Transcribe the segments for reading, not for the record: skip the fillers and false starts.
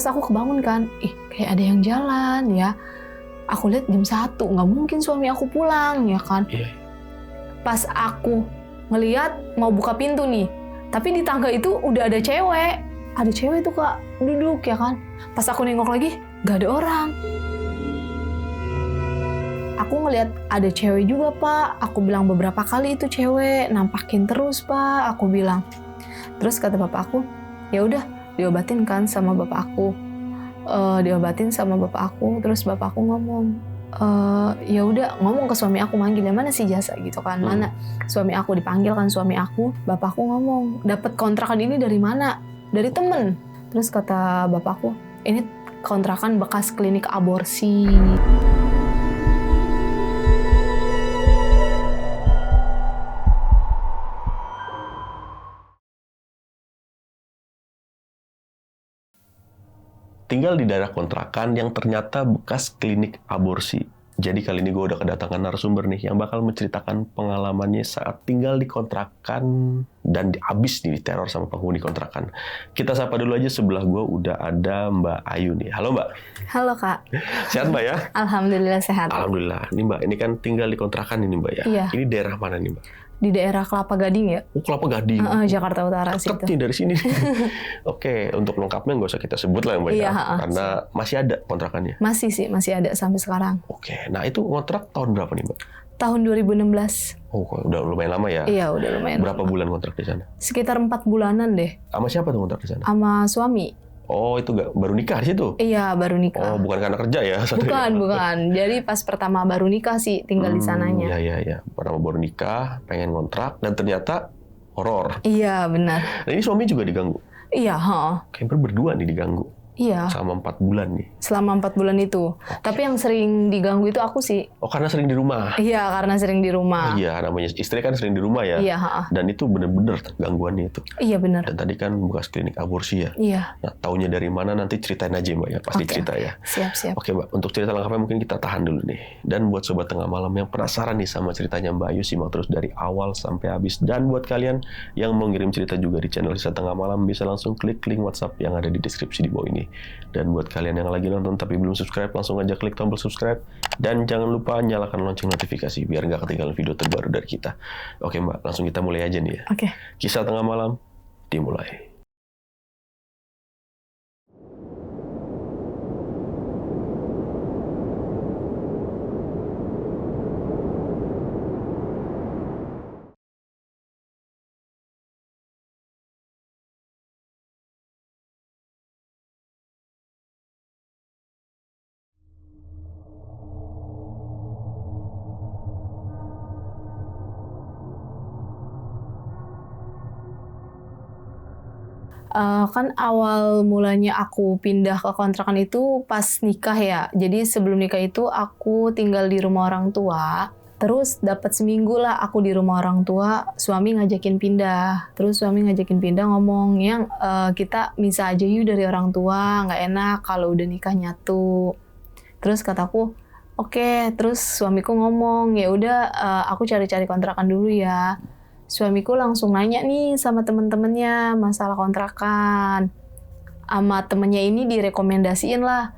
Terus aku kebangun kan, kayak ada yang jalan ya. Aku lihat jam 1, nggak mungkin suami aku pulang ya kan. Pas aku ngelihat mau buka pintu nih, tapi di tangga itu udah ada cewek. Ada cewek tuh Kak, duduk ya kan. Pas aku nengok lagi, nggak ada orang. Aku ngelihat ada cewek juga Pak. Aku bilang beberapa kali itu cewek, nampakin terus Pak. Aku bilang. Terus kata bapak aku, ya udah diobatin kan sama bapak aku. Terus bapak aku ngomong, ya udah ngomong ke suami aku, manggil mana si Jasa gitu kan. Mana suami aku, dipanggil kan suami aku. Bapak aku ngomong, dapat kontrakan ini dari mana? Dari temen. Terus kata bapakku, ini kontrakan bekas klinik aborsi. Tinggal di daerah kontrakan yang ternyata bekas klinik aborsi. Jadi kali ini gue udah kedatangan narasumber nih yang bakal menceritakan pengalamannya saat tinggal di kontrakan dan habis diteror sama penghuni kontrakan. Kita sapa dulu aja, sebelah gue udah ada Mbak Ayu nih. Halo Mbak. Halo Kak. Sehat Mbak ya? Alhamdulillah sehat. Alhamdulillah. Ini Mbak, ini kan tinggal di kontrakan ini Mbak ya? Iya. Ini daerah mana nih Mbak? Di daerah Kelapa Gading ya? Oh, Kelapa Gading. Jakarta Utara sih. Deket nih dari sini. Oke, untuk lengkapnya nggak usah kita sebut lah Mbak ya, karena masih ada kontrakannya. Masih sih, masih ada sampai sekarang. Oke, nah itu kontrak tahun berapa nih Mbak? Tahun 2016. Oh, udah lumayan lama ya? Iya, udah lumayan. Berapa bulan kontrak di sana? Sekitar 4 bulanan deh. Sama siapa tuh kontrak di sana? Sama suami. Oh, itu baru nikah di situ? Iya, baru nikah. Oh, bukan karena kerja ya? Bukan. Jadi pas pertama baru nikah sih tinggal di sananya. Iya. Pertama baru nikah, pengen kontrak, dan ternyata horor. Iya, benar. Nah, ini suami juga diganggu? Iya, Camper berdua nih diganggu? Iya. Selama 4 bulan nih? Selama 4 bulan itu. Tapi yang sering diganggu itu aku sih. Oh, karena sering di rumah? Iya, karena sering di rumah. Iya, namanya istri kan sering di rumah ya? Iya, Dan itu benar-benar gangguannya itu? Iya, benar. Dan tadi kan bekas klinik aborsi ya? Iya. Nah, taunya dari mana nanti ceritain aja Mbak ya? Pasti cerita ya? Siap. Oke Mbak, untuk cerita lengkapnya mungkin kita tahan dulu nih. Dan buat Sobat Tengah Malam yang penasaran nih sama ceritanya Mbak Ayu, simak terus dari awal sampai habis. Dan buat kalian yang mau ngirim cerita juga di channel Kisah Tengah Malam, bisa langsung klik link WhatsApp yang ada di deskripsi di bawah ini. Dan buat kalian yang lagi nonton tapi belum subscribe, langsung aja klik tombol subscribe. Dan jangan lupa nyalakan lonceng notifikasi biar nggak ketinggalan video terbaru dari kita. Oke Mbak, langsung kita mulai aja nih ya. Oke. Kisah Tengah Malam dimulai. Kan awal mulanya aku pindah ke kontrakan itu pas nikah ya. Jadi sebelum nikah itu aku tinggal di rumah orang tua. Terus dapat seminggu lah aku di rumah orang tua, suami ngajakin pindah. Terus suami ngajakin pindah ngomong, yang kita misah aja yuk dari orang tua, nggak enak kalau udah nikah nyatu. Terus kataku, oke. Terus suamiku ngomong, ya udah aku cari-cari kontrakan dulu ya. Suamiku langsung nanya nih sama temen-temennya masalah kontrakan. Sama temennya ini direkomendasiin lah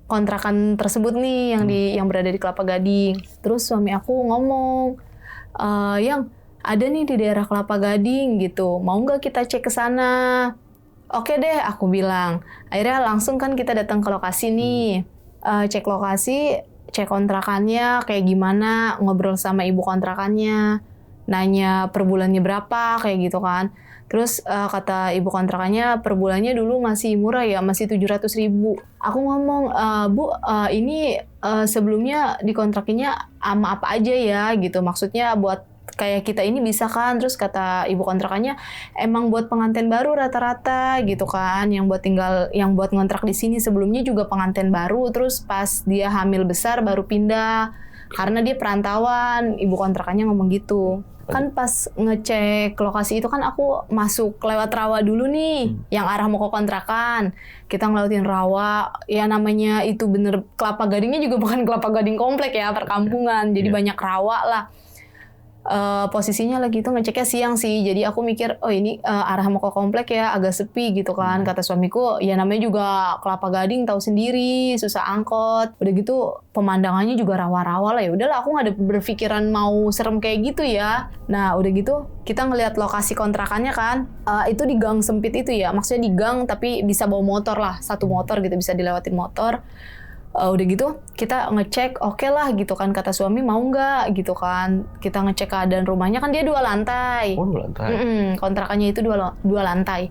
kontrakan tersebut nih yang berada di Kelapa Gading. Terus suami aku ngomong, yang ada nih di daerah Kelapa Gading gitu, mau nggak kita cek ke sana? Oke deh, aku bilang. Akhirnya langsung kan kita datang ke lokasi nih, cek lokasi, cek kontrakannya kayak gimana, ngobrol sama ibu kontrakannya. Nanya per bulannya berapa, kayak gitu kan. Terus kata ibu kontrakannya per bulannya dulu masih murah ya, masih 700.000. Aku ngomong, Bu, ini sebelumnya dikontrakinya sama apa aja ya gitu. Maksudnya buat kayak kita ini bisa kan? Terus kata ibu kontrakannya, emang buat pengantin baru rata-rata gitu kan. Yang buat ngontrak di sini sebelumnya juga pengantin baru. Terus pas dia hamil besar baru pindah. Karena dia perantauan, ibu kontrakannya ngomong gitu. Kan pas ngecek lokasi itu kan aku masuk lewat rawa dulu nih, yang arah mau ke kontrakan. Kita ngelewatin rawa, ya namanya itu bener Kelapa Gadingnya juga bukan Kelapa Gading komplek ya, perkampungan. Jadi banyak rawa lah. Posisinya lagi itu ngeceknya siang sih, jadi aku mikir oh ini arah mau ke komplek ya agak sepi gitu kan. Kata suamiku ya namanya juga Kelapa Gading tahu sendiri susah angkot, udah gitu pemandangannya juga rawa-rawa lah, ya udahlah aku nggak ada berpikiran mau serem kayak gitu ya. Nah udah gitu kita ngelihat lokasi kontrakannya kan, itu di gang sempit itu ya, maksudnya di gang tapi bisa bawa motor lah, satu motor gitu bisa dilewatin motor. Udah gitu kita ngecek oke lah gitu kan, kata suami mau nggak gitu kan, kita ngecek keadaan rumahnya kan dia 2 lantai. Oh 2 lantai. Kontrakannya itu 2 lantai.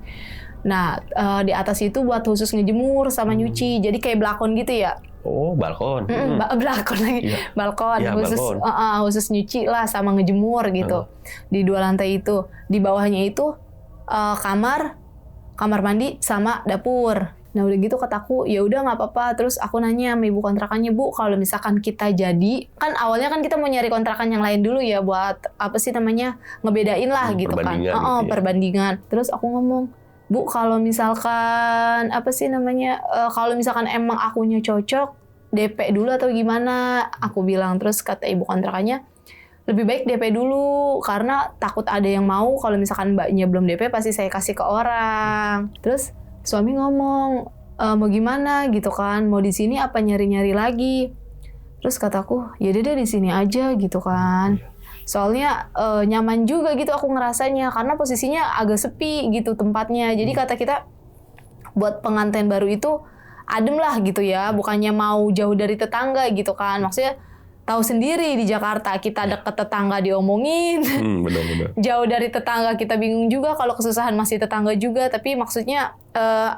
Nah di atas itu buat khusus ngejemur sama nyuci, jadi kayak balkon gitu ya. Oh balkon. Balkon lagi, Iya. balkon Iya, khusus balkon. khusus nyuci lah sama ngejemur gitu. Di 2 lantai itu, di bawahnya itu kamar mandi sama dapur. Nah udah gitu kataku ya udah nggak apa-apa. Terus aku nanya sama ibu kontrakannya, Bu kalau misalkan kita jadi, kan awalnya kan kita mau nyari kontrakan yang lain dulu ya buat apa sih namanya ngebedain lah gitu kan. Perbandingan gitu ya. Perbandingan. Terus aku ngomong, Bu kalau misalkan apa sih namanya kalau misalkan emang akunya cocok DP dulu atau gimana, aku bilang. Terus kata ibu kontrakannya lebih baik DP dulu karena takut ada yang mau kalau misalkan mbaknya belum DP pasti saya kasih ke orang. Terus suami ngomong mau gimana gitu kan, mau di sini apa nyari-nyari lagi. Terus kataku ya deh di sini aja gitu kan, soalnya nyaman juga gitu aku ngerasanya karena posisinya agak sepi gitu tempatnya. Jadi kata kita buat pengantin baru itu adem lah gitu ya, bukannya mau jauh dari tetangga gitu kan. Maksudnya tahu sendiri di Jakarta kita deket tetangga diomongin, Benar-benar. jauh dari tetangga kita bingung juga, kalau kesusahan masih tetangga juga. Tapi maksudnya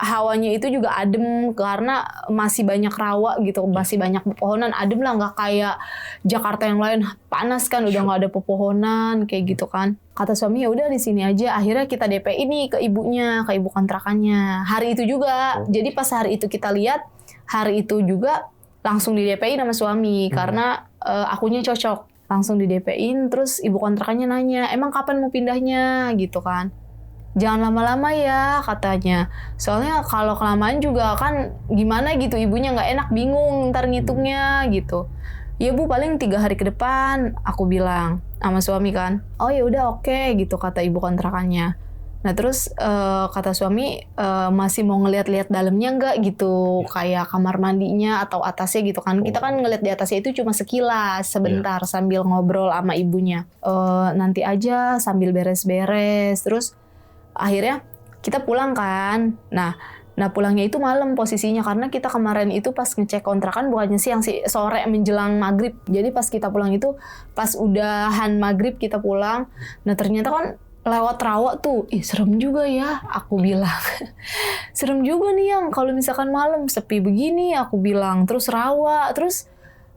hawanya itu juga adem karena masih banyak rawa gitu, masih banyak pepohonan, adem lah, nggak kayak Jakarta yang lain panas kan udah nggak ada pepohonan kayak gitu kan. Kata suami ya udah di sini aja. Akhirnya kita DP ini ke ibunya, ke ibu kontrakannya hari itu juga. Jadi pas hari itu kita lihat, hari itu juga langsung di DP-in sama suami karena akunya cocok. Langsung di DP-in, terus ibu kontrakannya nanya, emang kapan mau pindahnya gitu kan. Jangan lama-lama ya katanya. Soalnya kalau kelamaan juga kan gimana gitu, ibunya nggak enak, bingung ntar ngitungnya gitu. Ya Bu paling 3 hari ke depan, aku bilang sama suami kan. Oh ya udah oke gitu kata ibu kontrakannya. Nah terus kata suami masih mau ngeliat-liat dalamnya nggak gitu, kayak kamar mandinya atau atasnya gitu kan. Kita kan ngeliat di atasnya itu cuma sekilas, sebentar sambil ngobrol sama ibunya. Nanti aja sambil beres-beres. Terus akhirnya kita pulang kan. Nah pulangnya itu malam posisinya karena kita kemarin itu pas ngecek kontrakan bukannya siang sih, sore menjelang maghrib. Jadi pas kita pulang itu pas udahan maghrib kita pulang. Nah ternyata kan lewat rawa tuh, serem juga ya, aku bilang. Serem juga nih yang kalau misalkan malam sepi begini, aku bilang. Terus rawa, terus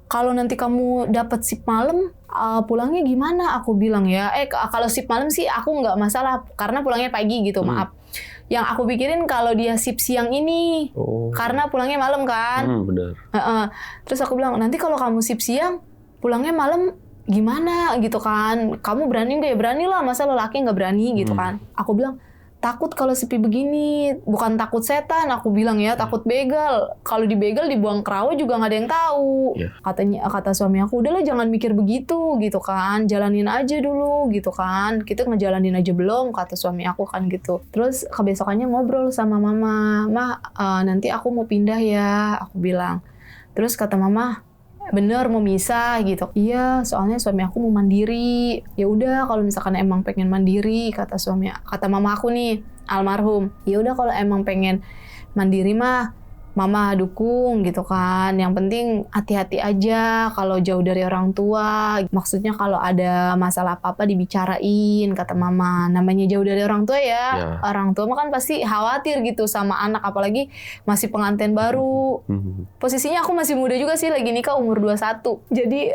kalau nanti kamu dapat sip malam, pulangnya gimana? Aku bilang ya. Kalau sip malam sih aku nggak masalah karena pulangnya pagi gitu, maaf. Yang aku pikirin kalau dia sip siang ini, karena pulangnya malam kan. Benar. Terus aku bilang nanti kalau kamu sip siang, pulangnya malam gimana gitu kan, kamu berani nggak? Ya berani lah, masa lelaki nggak berani gitu kan. Aku bilang takut kalau sepi begini, bukan takut setan, aku bilang ya, takut begal. Kalau dibegal dibuang ke rawa juga nggak ada yang tahu. Kata suami aku, udahlah jangan mikir begitu gitu kan, jalanin aja dulu gitu kan, kita ngejalanin aja belum, kata suami aku kan gitu. Terus kebesokannya ngobrol sama mama, nanti aku mau pindah ya, aku bilang. Terus kata mama, bener mau misah gitu. Iya, soalnya suami aku mau mandiri. Ya udah kalau misalkan emang pengen mandiri, kata mama aku nih, almarhum. Ya udah kalau emang pengen mandiri mah mama dukung gitu kan. Yang penting hati-hati aja kalau jauh dari orang tua. Maksudnya kalau ada masalah apa-apa dibicarain, kata mama. Namanya jauh dari orang tua ya. Orang tua mah kan pasti khawatir gitu sama anak, apalagi masih pengantin baru. Posisinya aku masih muda juga sih, lagi nikah umur 21. Jadi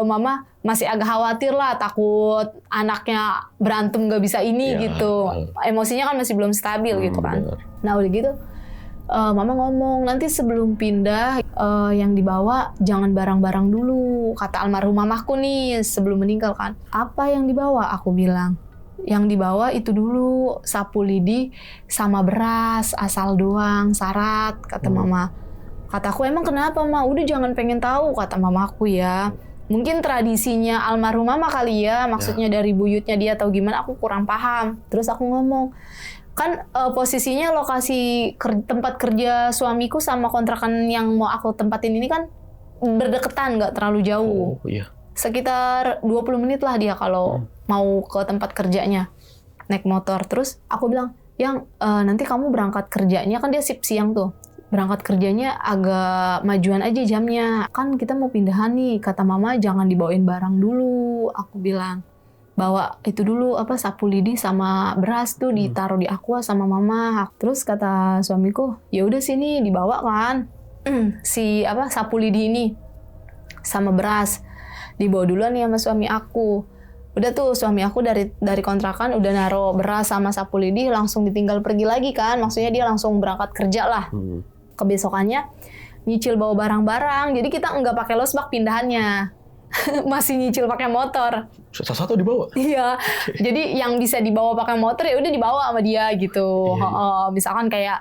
mama masih agak khawatir lah, takut anaknya berantem gak bisa ini gitu. Emosinya kan masih belum stabil gitu kan. Nah udah gitu mama ngomong, nanti sebelum pindah yang dibawa jangan barang-barang dulu, kata almarhum mamaku nih sebelum meninggal kan. Apa yang dibawa? Aku bilang, yang dibawa itu dulu sapu lidi sama beras, asal doang, syarat, kata mama. Kataku, emang kenapa Ma? Udah jangan pengen tahu, kata mamaku ya. Mungkin tradisinya almarhum mama kali ya, maksudnya dari buyutnya dia atau gimana, aku kurang paham. Terus aku ngomong, kan posisinya lokasi tempat kerja suamiku sama kontrakan yang mau aku tempatin ini kan berdekatan, nggak terlalu jauh. Oh iya. Sekitar 20 menit lah dia kalau mau ke tempat kerjanya naik motor. Terus aku bilang, yang nanti kamu berangkat kerjanya, kan dia shift siang tuh. Berangkat kerjanya agak majuan aja jamnya. Kan kita mau pindahan nih, kata mama jangan dibawain barang dulu. Aku bilang, bawa itu dulu sapu lidi sama beras tuh ditaruh di aqua sama mama. Terus kata suamiku, ya udah sini dibawa kan. Si sapu lidi ini sama beras dibawa duluan nih sama suami aku. Udah tuh suami aku dari kontrakan udah naro beras sama sapu lidi, langsung ditinggal pergi lagi kan. Maksudnya dia langsung berangkat kerja lah. Kebesokannya nyicil bawa barang-barang. Jadi kita nggak pakai losbak pindahannya. Masih nyicil pakai motor. Satu-satu dibawa? Iya. Jadi yang bisa dibawa pakai motor ya udah dibawa sama dia gitu. Misalkan kayak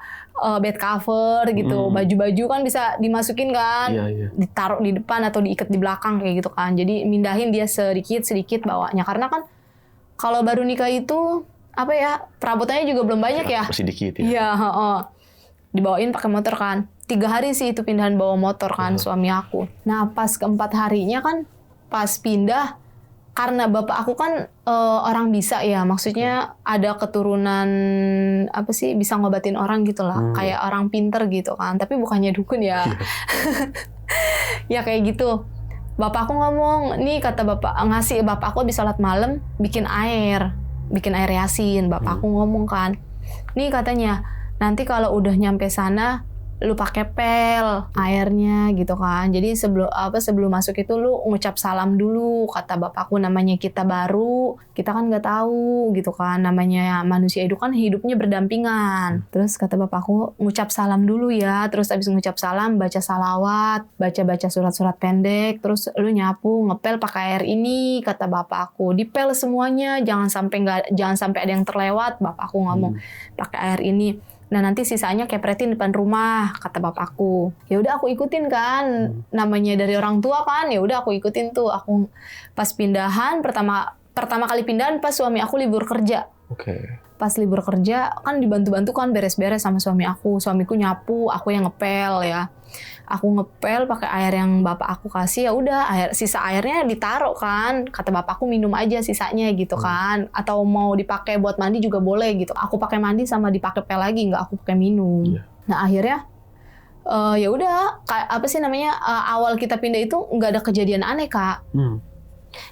bed cover gitu, baju-baju kan bisa dimasukin kan, ditaruh di depan atau diikat di belakang kayak gitu kan. Jadi mindahin dia sedikit-sedikit bawanya. Karena kan kalau baru nikah itu perabotannya juga belum banyak ya. Masih dikit ya. Iya, dibawain pakai motor kan. 3 hari sih itu pindahan bawa motor kan suami aku. Nah pas keempat harinya kan pas pindah, karena bapak aku kan orang bisa ya, maksudnya ada keturunan bisa ngobatin orang gitu lah, kayak orang pinter gitu kan, tapi bukannya dukun ya. Ya kayak gitu. Bapak aku ngomong, nih kata bapak, ngasih bapak aku habis sholat malam bikin air yasin. Bapak aku ngomong kan, nih katanya nanti kalau udah nyampe sana lu pakai pel airnya gitu kan. Jadi sebelum masuk itu lu ngucap salam dulu, kata bapakku. Namanya kita baru, kita kan nggak tahu gitu kan, namanya manusia itu kan hidupnya berdampingan. Terus kata bapakku, ngucap salam dulu ya. Terus abis ngucap salam baca salawat, baca surat-surat pendek, terus lu nyapu ngepel pakai air ini, kata bapakku. Dipel semuanya, jangan sampai ada yang terlewat. Bapakku ngomong pakai air ini. Nah nanti sisanya kepretin depan rumah, kata bapakku. Ya udah aku ikutin kan, namanya dari orang tua kan, ya udah aku ikutin tuh. Aku pas pindahan pertama kali pindahan pas suami aku libur kerja. Pas libur kerja kan dibantu-bantu kan beres-beres sama suami aku. Suamiku nyapu, aku yang ngepel ya. Aku ngepel pakai air yang bapak aku kasih, ya udah sisa airnya ditaruh kan, kata bapakku minum aja sisanya gitu kan, atau mau dipakai buat mandi juga boleh gitu. Aku pakai mandi sama dipakai pel lagi, nggak aku pakai minum. Nah akhirnya ya udah awal kita pindah itu nggak ada kejadian aneh Kak.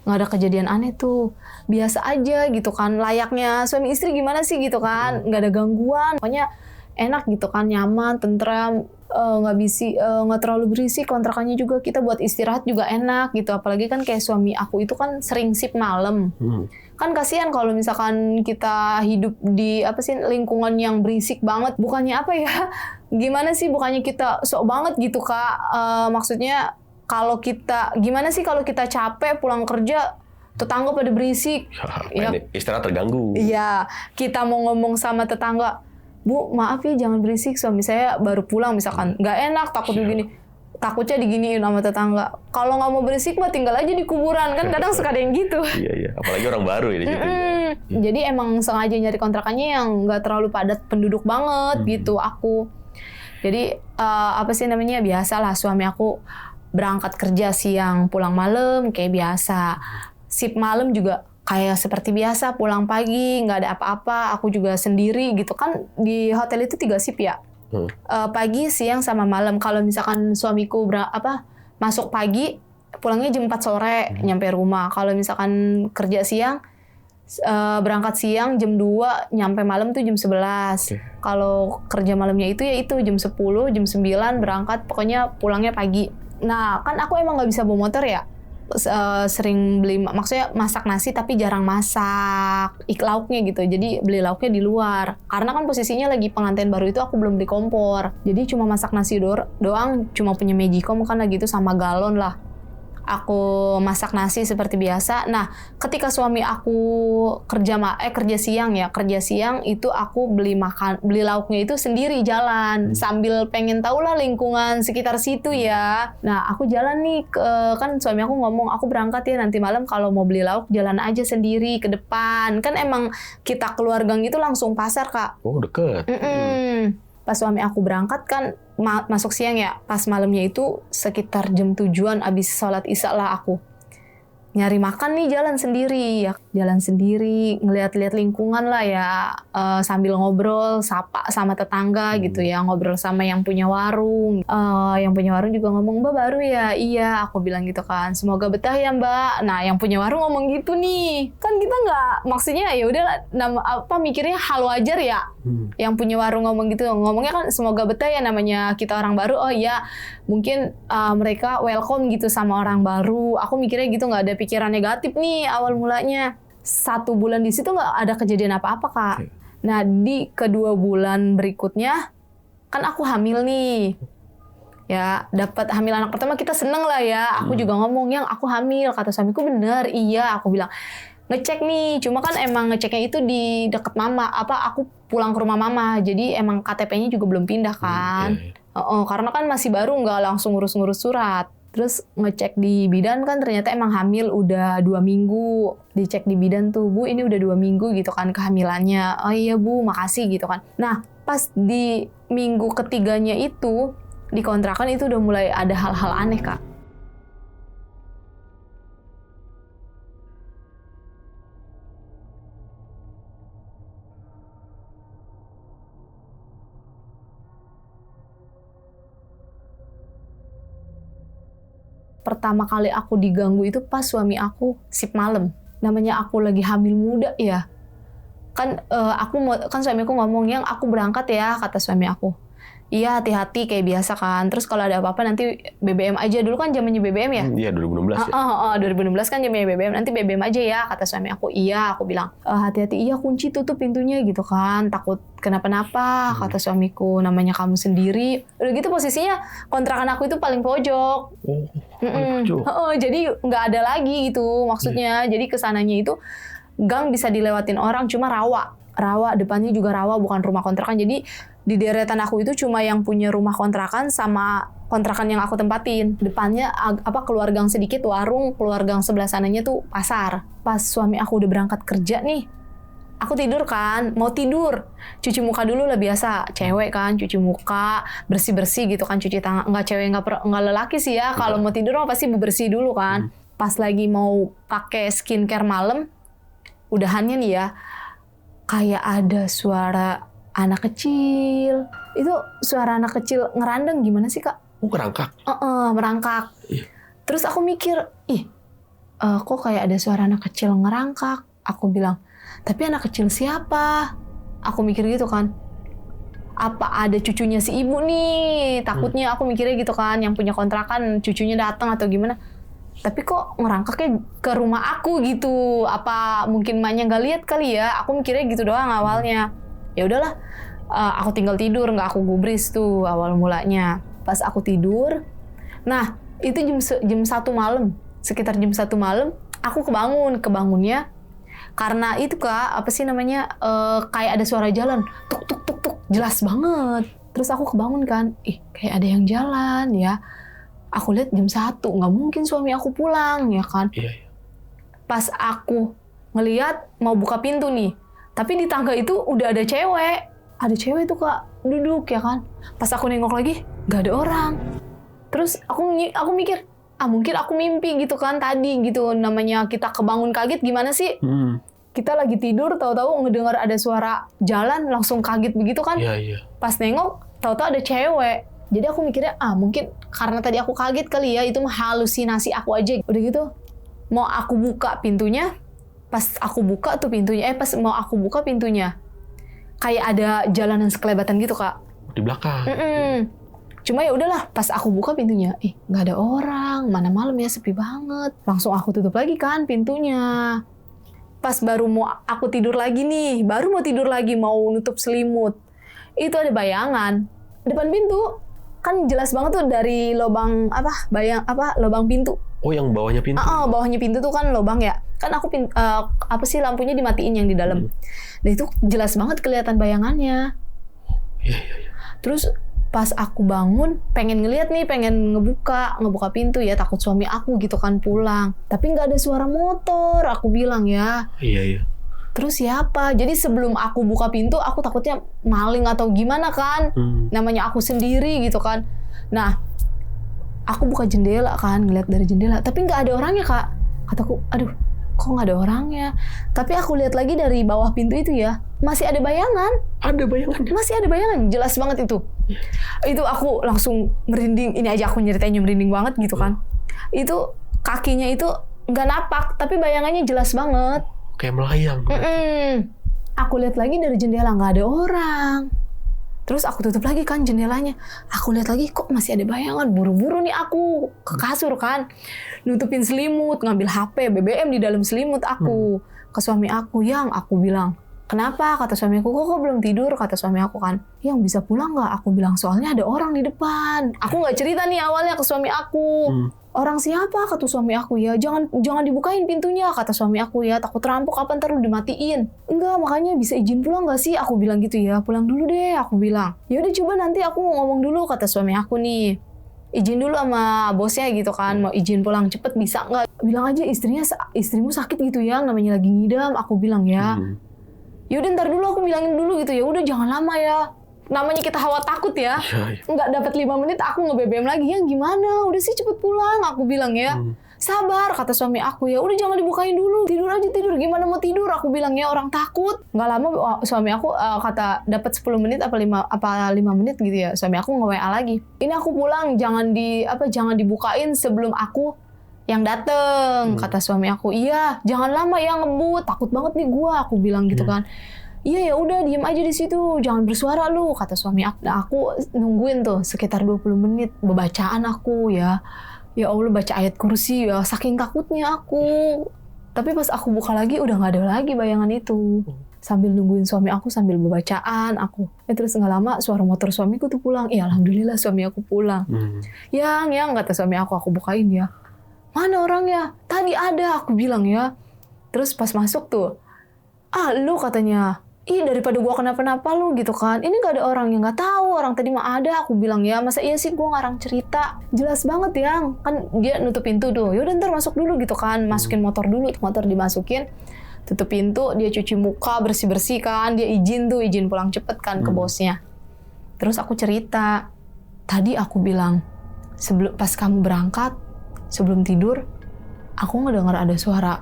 Nggak ada kejadian aneh tuh, biasa aja gitu kan, layaknya suami istri gimana sih gitu kan, nggak ada gangguan, pokoknya enak gitu kan, nyaman, tentram, nggak terlalu berisik. Kontrakannya juga kita buat istirahat juga enak gitu, apalagi kan kayak suami aku itu kan sering shift malam. Kan kasihan kalau misalkan kita hidup di lingkungan yang berisik banget, bukannya gimana sih, bukannya kita sok banget gitu Kak, maksudnya kalau kita gimana sih kalau kita capek pulang kerja tetangga pada berisik, ya istirahat terganggu. Iya, kita mau ngomong sama tetangga, Bu, maaf ya jangan berisik, suami saya baru pulang misalkan, nggak enak, takutnya diginiin sama tetangga. Kalau nggak mau berisik mah tinggal aja di kuburan, kan kadang suka ada yang gitu. Iya, apalagi orang baru ya di situ. Jadi emang sengaja nyari kontrakannya yang nggak terlalu padat penduduk banget gitu aku. Jadi biasalah suami aku berangkat kerja siang pulang malam kayak biasa. Shift malam juga kayak seperti biasa, pulang pagi, nggak ada apa-apa. Aku juga sendiri gitu kan, di hotel itu 3 shift ya. Pagi, siang, sama malam. Kalau misalkan suamiku masuk pagi, pulangnya jam 4 sore, nyampe rumah. Kalau misalkan kerja siang, berangkat siang jam 2, nyampe malam tuh jam 11. Kalau kerja malamnya itu jam 10, jam 9 berangkat, pokoknya pulangnya pagi. Nah, kan aku emang nggak bisa bawa motor ya. Sering beli, maksudnya masak nasi tapi jarang masak lauknya gitu, jadi beli lauknya di luar karena kan posisinya lagi pengantin baru itu, aku belum beli kompor, jadi cuma masak nasi doang, cuma punya magicom kan lagi itu sama galon lah Aku masak nasi seperti biasa. Nah, ketika suami aku kerja siang itu aku beli lauknya itu sendiri jalan sambil pengen tahu lah lingkungan sekitar situ ya. Nah, aku jalan nih kan suami aku ngomong, aku berangkat ya nanti malam, kalau mau beli lauk jalan aja sendiri ke depan. Kan emang kita keluar gang itu langsung pasar, Kak. Oh, deket. Pas suami aku berangkat kan masuk siang ya, pas malamnya itu sekitar jam 7-an abis sholat isya lah aku nyari makan nih, jalan sendiri ngeliat-liat lingkungan lah ya, sambil ngobrol sapa sama tetangga gitu ya, ngobrol sama yang punya warung. Yang punya warung juga ngomong, "Mbak baru ya?" "Iya," aku bilang gitu kan. "Semoga betah ya Mbak." Nah, yang punya warung ngomong gitu nih, kan kita nggak, maksudnya ya udah mikirnya hal wajar ya. Yang punya warung ngomong gitu, ngomongnya kan semoga betah ya, namanya kita orang baru. Oh iya, mungkin mereka welcome gitu sama orang baru. Aku mikirnya gitu, nggak ada pikiran negatif nih awal mulanya. 1 bulan di situ nggak ada kejadian apa-apa, Kak. Nah, di kedua bulan berikutnya kan aku hamil nih. Ya, dapat hamil anak pertama, kita seneng lah ya. Aku juga ngomong, "Yang aku hamil." Kata suamiku, "Bener." "Iya," aku bilang. Ngecek nih, cuma kan emang ngeceknya itu di deket mama. Aku pulang ke rumah mama, jadi emang KTP-nya juga belum pindah kan. Karena kan masih baru, nggak langsung ngurus-ngurus surat. Terus ngecek di bidan kan ternyata emang hamil udah 2 minggu. Dicek di bidan tuh, "Bu ini udah 2 minggu gitu kan kehamilannya." "Oh iya Bu, makasih," gitu kan. Nah, pas di minggu ketiganya itu, di kontrakan itu udah mulai ada hal-hal aneh, Kak. Pertama kali aku diganggu itu pas suami aku shift malam. Namanya aku lagi hamil muda ya. Kan suami aku ngomong, "Yang aku berangkat ya," kata suami aku. "Iya, hati-hati kayak biasa kan. Terus kalau ada apa-apa nanti BBM aja." Dulu kan zamannya BBM ya? Iya, 2016 ya. 2016 kan zamannya BBM. "Nanti BBM aja ya," kata suami aku. "Iya," aku bilang. "Hati-hati, iya kunci tutup pintunya," gitu kan. "Takut kenapa-napa," kata suamiku. "Namanya kamu sendiri." Udah gitu posisinya kontrakan aku itu paling pojok. Jadi nggak ada lagi gitu maksudnya. Jadi kesananya itu gang bisa dilewatin orang, cuma rawa, depannya juga rawa, bukan rumah kontrakan. Jadi di deretan aku itu cuma yang punya rumah kontrakan sama kontrakan yang aku tempatin. Depannya keluar gang sedikit warung, keluar gang sebelah sananya tuh pasar. Pas suami aku udah berangkat kerja nih, aku tidur kan, mau tidur, cuci muka dulu lah biasa, cewek kan, cuci muka, bersih-bersih gitu kan, cuci tangan. Nggak cewek, nggak lelaki sih ya, kalau mau tidur pasti bersih dulu kan. Pas lagi mau pakai skincare malam, udahannya nih ya, kayak ada suara anak kecil. Itu suara anak kecil ngerandeng, gimana sih, Kak? Merangkak? Merangkak. Terus aku mikir, kok kayak ada suara anak kecil ngerangkak? Aku bilang, "Tapi anak kecil siapa?" Aku mikir gitu kan. Apa ada cucunya si ibu nih? Takutnya aku mikirnya gitu kan, yang punya kontrakan cucunya datang atau gimana. Tapi kok ngerangkaknya ke rumah aku gitu? Apa mungkin emaknya nggak lihat kali ya? Aku mikirnya gitu doang awalnya. Ya udahlah, aku tinggal tidur, nggak aku gubris tuh awal mulanya. Pas aku tidur, nah itu jam 1 malam, sekitar jam 1 malam, aku kebangunnya karena itu Kak, kayak ada suara jalan, tuk tuk tuk tuk, jelas banget. Terus aku kebangun kan, kayak ada yang jalan ya. Aku lihat jam 1, nggak mungkin suami aku pulang ya kan. Pas aku ngelihat mau buka pintu nih, tapi di tangga itu udah ada cewek. Ada cewek tuh Kak, duduk ya kan. Pas aku nengok lagi, nggak ada orang. Terus aku mikir, mungkin aku mimpi gitu kan tadi gitu. Namanya kita kebangun kaget gimana sih? Kita lagi tidur, tahu-tahu ngedengar ada suara jalan, langsung kaget begitu kan. Pas nengok, tahu-tahu ada cewek. Jadi aku mikirnya, mungkin karena tadi aku kaget kali ya, itu halusinasi aku aja. Udah gitu, mau aku buka pintunya, pas mau aku buka pintunya, kayak ada jalanan sekelebatan gitu Kak. Di belakang. Cuma ya udahlah, pas aku buka pintunya, nggak ada orang, mana malam ya, sepi banget. Langsung aku tutup lagi kan pintunya. Pas baru mau tidur lagi, mau nutup selimut, itu ada bayangan depan pintu. Kan jelas banget tuh dari lubang lubang pintu. Oh, yang bawahnya pintu. Bawahnya pintu tuh kan lubang ya. Kan aku lampunya dimatiin yang di dalam. Dan itu jelas banget kelihatan bayangannya. Iya. Terus pas aku bangun, pengen ngeliat nih, pengen ngebuka pintu ya, takut suami aku gitu kan pulang. Tapi nggak ada suara motor, aku bilang ya. Iya. Terus siapa? Jadi sebelum aku buka pintu, aku takutnya maling atau gimana kan. Namanya aku sendiri gitu kan. Nah, aku buka jendela kan, ngeliat dari jendela. Tapi nggak ada orangnya, Kak. Kataku, aduh, kok nggak ada orangnya? Tapi aku lihat lagi dari bawah pintu itu ya, masih ada bayangan. Ada bayangan. Masih ada bayangan, jelas banget itu. Itu aku langsung merinding. Ini aja aku nyeritainnya merinding banget gitu kan. Itu kakinya itu nggak napak, tapi bayangannya jelas banget. Kayak melayang. Aku lihat lagi dari jendela nggak ada orang. Terus aku tutup lagi kan jendelanya. Aku lihat lagi kok masih ada bayangan. Buru-buru nih aku ke kasur kan. Nutupin selimut, ngambil HP, BBM di dalam selimut aku. Ke suami aku, yang aku bilang, kenapa? Kata suami aku, kok belum tidur? Kata suami aku kan, yang bisa pulang nggak? Aku bilang, soalnya ada orang di depan. Aku nggak cerita nih awalnya ke suami aku. Orang siapa? Kata suami aku ya. Jangan dibukain pintunya, kata suami aku ya. Takut rampok apa ntar lu dimatiin. Enggak, makanya bisa izin pulang nggak sih? Aku bilang gitu ya. Pulang dulu deh, aku bilang. Yaudah coba nanti aku ngomong dulu, kata suami aku nih. Izin dulu sama bosnya gitu kan. Mau izin pulang cepet bisa nggak? Bilang aja istrimu sakit gitu ya. Namanya lagi ngidam. Aku bilang ya. Yaudah ntar dulu aku bilangin dulu gitu ya. Udah jangan lama ya. Namanya kita hawa takut ya. Nggak dapat 5 menit aku nge-BBM lagi. Yang gimana? Udah sih cepet pulang. Aku bilang ya. Sabar, kata suami aku ya. Udah jangan dibukain dulu. Tidur aja tidur. Gimana mau tidur? Aku bilang ya, orang takut. Nggak lama suami aku kata dapat 10 menit apa 5 menit gitu ya. Suami aku nge-WA lagi. Ini aku pulang, jangan dibukain sebelum aku yang dateng, kata suami aku. Iya, jangan lama ya ngebut. Takut banget nih gua, aku bilang gitu kan. Iya ya udah diem aja di situ, jangan bersuara lu, kata suami aku. Nah, aku nungguin tuh sekitar 20 menit bacaan aku ya. Ya Allah, baca ayat kursi ya, saking takutnya aku. Tapi pas aku buka lagi udah nggak ada lagi bayangan itu. Sambil nungguin suami aku sambil bacaan aku. Terus nggak lama suara motor suamiku tuh pulang. Iya alhamdulillah suami aku pulang. Yang kata suami aku bukain ya. Mana orangnya? Tadi ada, aku bilang ya. Terus pas masuk tuh, lu katanya, daripada gua kenapa-napa lu gitu kan. Ini gak ada orang yang gak tahu, orang tadi mah ada, aku bilang ya. Masa iya sih gua ngarang cerita? Jelas banget yang, kan dia nutup pintu tuh. Yaudah ntar masuk dulu gitu kan, masukin motor dulu, motor dimasukin. Tutup pintu, dia cuci muka, bersih-bersih kan. Dia izin pulang cepet kan ke bosnya. Terus aku cerita, tadi aku bilang, pas kamu berangkat, sebelum tidur, aku ngedengar ada suara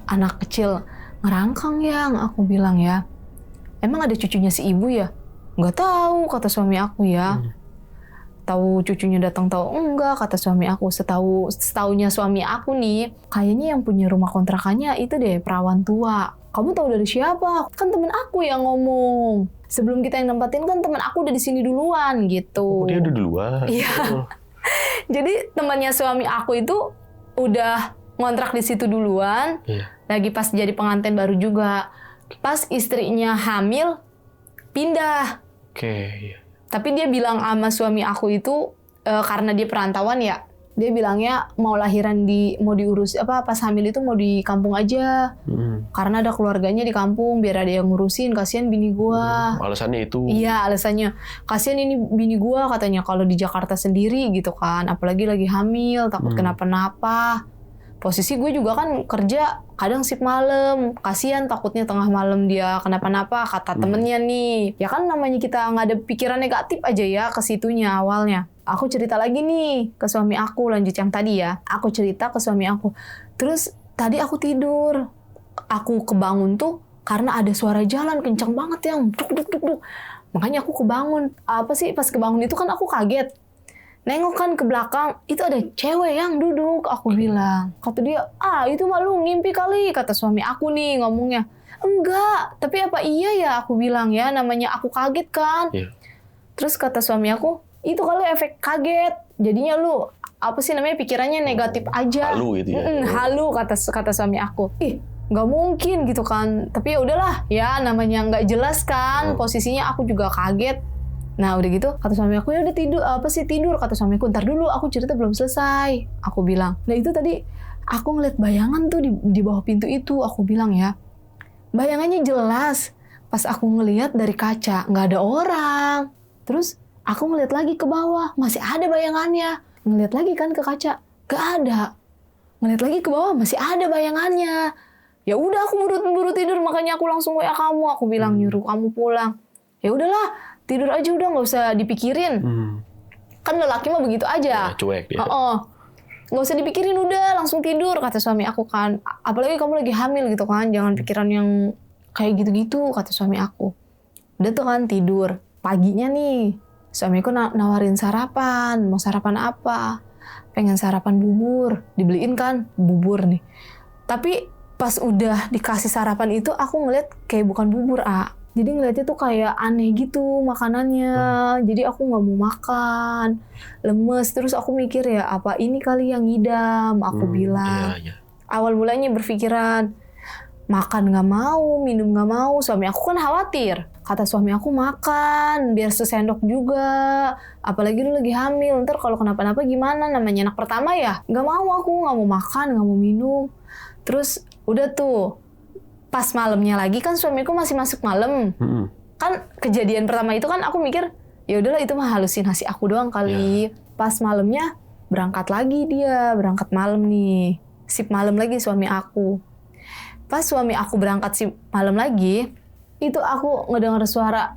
anak kecil ngerangkang yang, aku bilang ya. Emang ada cucunya si ibu ya? Nggak tahu, kata suami aku ya. Tahu cucunya datang tahu enggak, kata suami aku. Setaunya suami aku nih, kayaknya yang punya rumah kontrakannya itu deh perawan tua. Kamu tahu dari siapa? Kan temen aku yang ngomong. Sebelum kita yang nempatin kan temen aku udah di sini duluan gitu. Oh, dia udah duluan. Iya. Jadi temannya suami aku itu udah ngontrak di situ duluan. Lagi pas jadi pengantin baru juga. Pas istrinya hamil, pindah. Oke. Tapi dia bilang sama suami aku itu, karena dia perantauan ya, dia bilangnya mau lahiran mau diurus, pas hamil itu mau di kampung aja. Karena ada keluarganya di kampung, biar ada yang ngurusin, kasihan bini gua. Alasannya itu? Iya, alasannya. Kasihan ini bini gua katanya kalau di Jakarta sendiri gitu kan, apalagi lagi hamil, takut kenapa-napa. Posisi gue juga kan kerja kadang shift malam, kasihan takutnya tengah malam dia kenapa-napa, kata temennya nih. Ya kan namanya kita nggak ada pikiran negatif aja ya ke situnya awalnya. Aku cerita lagi nih ke suami aku, lanjut yang tadi ya. Aku cerita ke suami aku. Terus tadi aku tidur, aku kebangun tuh karena ada suara jalan kencang banget yang duk duk duk duk. Makanya aku kebangun. Pas kebangun itu kan aku kaget. Nengok kan ke belakang, itu ada cewek yang duduk, aku bilang. Kata dia, itu mah lu ngimpi kali, kata suami aku nih ngomongnya. Enggak, tapi apa iya ya, aku bilang ya, namanya aku kaget kan. Terus kata suami aku, itu kali efek kaget, jadinya lu, namanya pikirannya negatif aja. Halu gitu ya. Halu, kata suami aku. Nggak mungkin gitu kan, tapi ya udahlah, ya namanya nggak jelas kan, posisinya aku juga kaget. Nah udah gitu kata suami aku, ya udah tidur, apa sih tidur, kata suamiku. Ntar dulu, aku cerita belum selesai, aku bilang. Nah itu tadi aku ngeliat bayangan tuh di bawah pintu itu, aku bilang ya. Bayangannya jelas. Pas aku ngeliat dari kaca, nggak ada orang. Terus aku ngeliat lagi ke bawah, masih ada bayangannya. Ngeliat lagi kan ke kaca, nggak ada. Ngeliat lagi ke bawah, masih ada bayangannya. Ya udah aku buru-buru tidur, makanya aku langsung WA kamu. Aku bilang nyuruh kamu pulang. Ya udahlah, tidur aja udah, nggak usah dipikirin. Kan lelaki mah begitu aja. Ya, cuek dia. Nggak usah dipikirin, udah langsung tidur, kata suami aku kan. Apalagi kamu lagi hamil gitu kan, jangan pikiran yang kayak gitu-gitu, kata suami aku. Udah tuh kan tidur. Paginya nih, suamiku nawarin sarapan. Mau sarapan apa? Pengen sarapan bubur. Dibeliin kan bubur nih. Tapi pas udah dikasih sarapan itu, aku ngeliat kayak bukan bubur, Jadi ngeliatnya tuh kayak aneh gitu makanannya. Jadi aku nggak mau makan, lemes. Terus aku mikir ya apa ini kali yang ngidam, aku bilang. Iya. Awal mulanya berpikiran makan nggak mau, minum nggak mau. Suami aku kan khawatir. Kata suami aku makan, biar sesendok juga. Apalagi lu lagi hamil, ntar kalau kenapa-napa gimana? Namanya anak pertama ya. Nggak mau aku, nggak mau makan, nggak mau minum. Terus udah tuh. Pas malamnya lagi kan suamiku masih masuk malam. Kan kejadian pertama itu kan aku mikir, ya udahlah itu mah halusinasi aku doang kali. Pas malamnya berangkat lagi dia, berangkat malam nih. Sip malam lagi suami aku. Pas suami aku berangkat sip malam lagi, itu aku ngedengar suara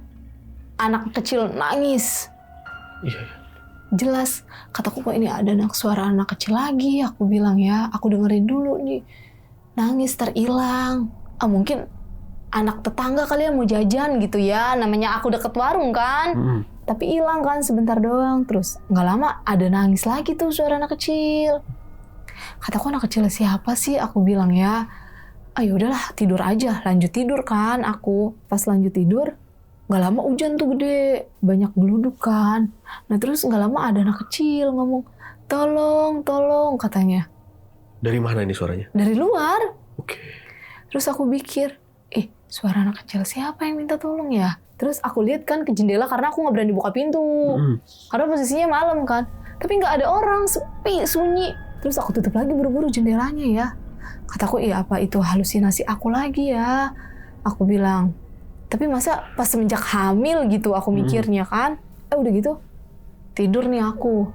anak kecil nangis. Iya. Jelas, kataku kok ini ada suara anak kecil lagi, aku bilang ya, aku dengerin dulu nih. Nangis terilang. Mungkin anak tetangga kali ya mau jajan gitu ya, namanya aku deket warung kan. Tapi hilang kan sebentar doang. Terus nggak lama ada nangis lagi tuh suara anak kecil. Kataku anak kecil siapa sih, aku bilang ya. Ayo udahlah tidur aja, lanjut tidur kan aku. Pas lanjut tidur, nggak lama hujan tuh gede, banyak geluduk kan. Nah terus nggak lama ada anak kecil ngomong, tolong katanya. Dari mana ini suaranya? Dari luar. Oke. Terus aku pikir, suara anak kecil siapa yang minta tolong ya? Terus aku lihat kan ke jendela karena aku nggak berani buka pintu. Karena posisinya malam kan. Tapi nggak ada orang, sepi, sunyi. Terus aku tutup lagi buru-buru jendelanya ya. Kataku, apa itu halusinasi aku lagi ya? Aku bilang. Tapi masa pas semenjak hamil gitu aku mikirnya kan. Udah gitu, tidur nih aku.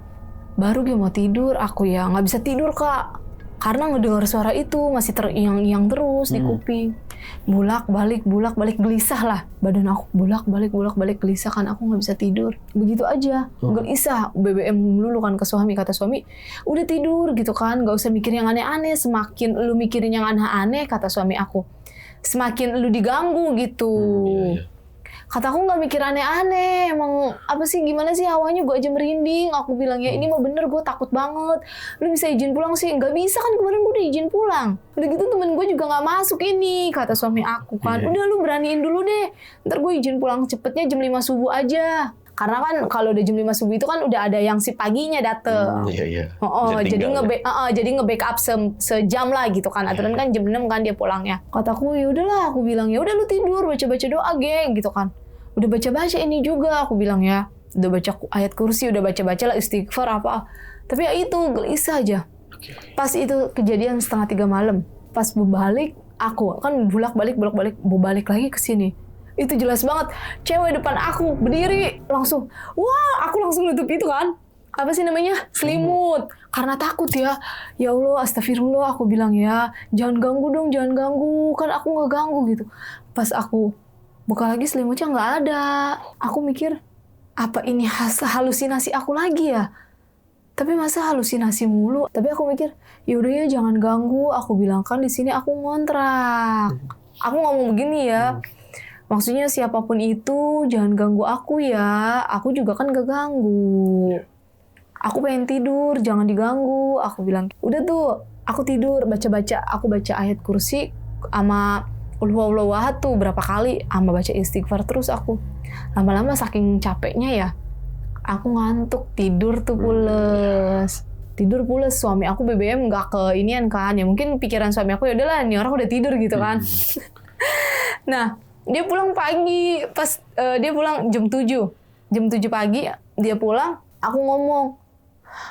Baru dia mau tidur, aku ya nggak bisa tidur Kak. Karena ngedengar suara itu masih teriang-iang terus di kuping. Bolak-balik gelisah lah. Badan aku bolak-balik gelisah kan, aku nggak bisa tidur. Begitu aja, gelisah. BBM dulu kan ke suami, kata suami, udah tidur gitu kan, nggak usah mikir yang aneh-aneh. Semakin lu mikirin yang aneh-aneh, kata suami aku, semakin lu diganggu gitu. Iya. Kata aku nggak mikir aneh-aneh, emang apa sih, gimana sih hawanya, gue aja merinding. Aku bilang ya ini mah bener, gue takut banget. Lu bisa izin pulang sih? Nggak bisa kan, kemarin gue udah izin pulang. Udah gitu temen gue juga nggak masuk ini, kata suami aku kan. Udah lu beraniin dulu deh, ntar gue izin pulang cepetnya jam 5 subuh aja. Karena kan kalau udah jam 5 subuh itu kan udah ada yang si paginya dateng. Iya. Jadi nge-backup sejam lah gitu kan. Aturan kan jam 6 kan dia pulangnya. Kataku ya udahlah, aku bilang ya udah lu tidur, baca-baca doa geng gitu kan. Udah baca-baca ini juga, aku bilang ya. Udah baca ayat kursi, udah baca-baca lah istighfar apa. Tapi ya itu gelisah aja. Pas itu kejadian 2:30 malam. Pas berbalik, aku kan bolak-balik lagi ke sini. Itu jelas banget, cewek depan aku berdiri langsung, wah aku langsung nutup itu kan, apa sih namanya, selimut, karena takut ya. Ya Allah, astagfirullah, aku bilang ya, jangan ganggu dong, jangan ganggu, kan aku nggak ganggu gitu. Pas aku buka lagi selimutnya nggak ada, aku mikir apa ini halusinasi aku lagi ya? Tapi masa halusinasi mulu? Tapi aku mikir, yaudah ya jangan ganggu, aku bilang kan di sini aku ngontrak. Aku ngomong begini ya. Maksudnya siapapun itu jangan ganggu aku ya. Aku juga kan gak ganggu. Aku pengen tidur, jangan diganggu. Aku bilang, udah tuh, aku tidur, baca-baca. Aku baca ayat kursi sama Qul huwallahu ahad tuh berapa kali. Sama baca istighfar terus aku. Lama-lama saking capeknya ya, aku ngantuk, tidur tuh pules. Tidur pules, suami aku BBM gak ke inian kan. Ya mungkin pikiran suami aku, ya udahlah nih orang udah tidur gitu kan. Nah, dia pulang pagi, pas dia pulang jam 7. Jam 7 pagi dia pulang, aku ngomong,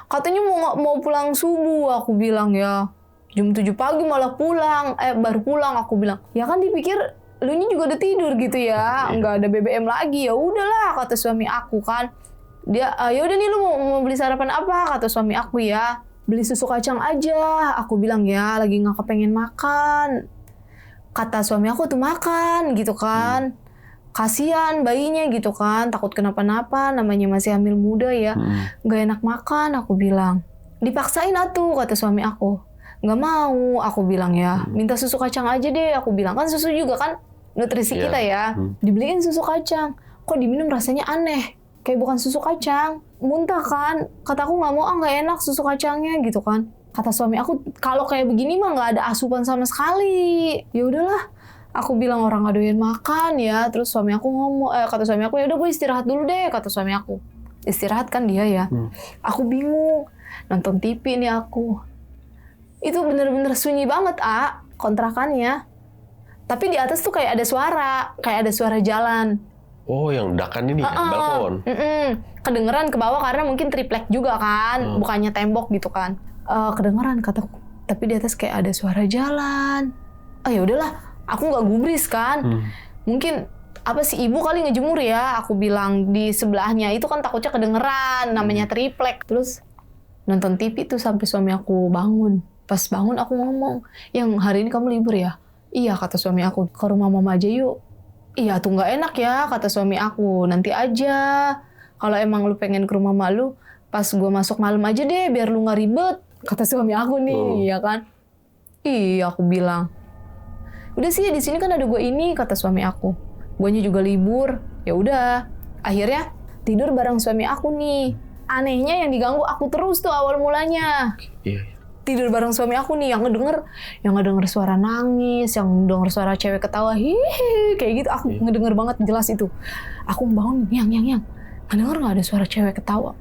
katanya mau pulang subuh, aku bilang ya. Jam 7 pagi malah pulang, baru pulang, aku bilang. Ya kan dipikir lu ini juga udah tidur gitu ya, nggak ada BBM lagi. Ya udahlah kata suami aku kan. Dia, ya udah nih lu mau beli sarapan apa? Kata suami aku ya. Beli susu kacang aja. Aku bilang ya lagi nggak kepengen makan. Kata suami aku tuh makan gitu kan. Kasian bayinya gitu kan, takut kenapa-napa, namanya masih hamil muda ya. Nggak enak makan, aku bilang. Dipaksain atuh kata suami aku. Nggak mau, aku bilang ya. Minta susu kacang aja deh, aku bilang. Kan susu juga kan nutrisi kita ya. Dibeliin susu kacang. Kok diminum rasanya aneh. Kayak bukan susu kacang. Muntah kan. Kata aku nggak mau, nggak enak susu kacangnya gitu kan. Kata suami aku, kalau kayak begini mah nggak ada asupan sama sekali. Ya udahlah. Aku bilang orang nggak doyan makan ya. Terus suami aku ngomong, kata suami aku, ya udah gue istirahat dulu deh. Kata suami aku. Istirahat kan dia ya. Aku bingung. Nonton TV nih aku. Itu bener-bener sunyi banget, kontrakannya. Tapi di atas tuh kayak ada suara jalan. Oh, yang dakan ini, balkon. Kedengeran ke bawah karena mungkin triplek juga kan, bukannya tembok gitu kan. Kedengeran kataku. Tapi di atas kayak ada suara jalan. Ya udahlah, aku nggak gubris kan. Mungkin apa sih ibu kali ngejemur ya? Aku bilang di sebelahnya itu kan takutnya kedengeran, namanya triplek. Terus nonton TV tuh sampai suami aku bangun. Pas bangun aku ngomong, yang hari ini kamu libur ya? Iya kata suami aku, ke rumah mama aja yuk. Iya tuh nggak enak ya kata suami aku, nanti aja. Kalau emang lu pengen ke rumah malu, pas gue masuk malam aja deh biar lu nggak ribet. Kata suami aku nih, ya kan? Iya aku bilang. Udah sih di sini kan ada gue ini kata suami aku. Guanya juga libur. Ya udah. Akhirnya tidur bareng suami aku nih. Anehnya yang diganggu aku terus tuh awal mulanya. Iya. Tidur bareng suami aku nih yang ngedenger suara nangis, yang ngedenger suara cewek ketawa, hihi kayak gitu. Aku ngedenger banget jelas itu. Aku bangun, yang ngedenger nggak ada suara cewek ketawa?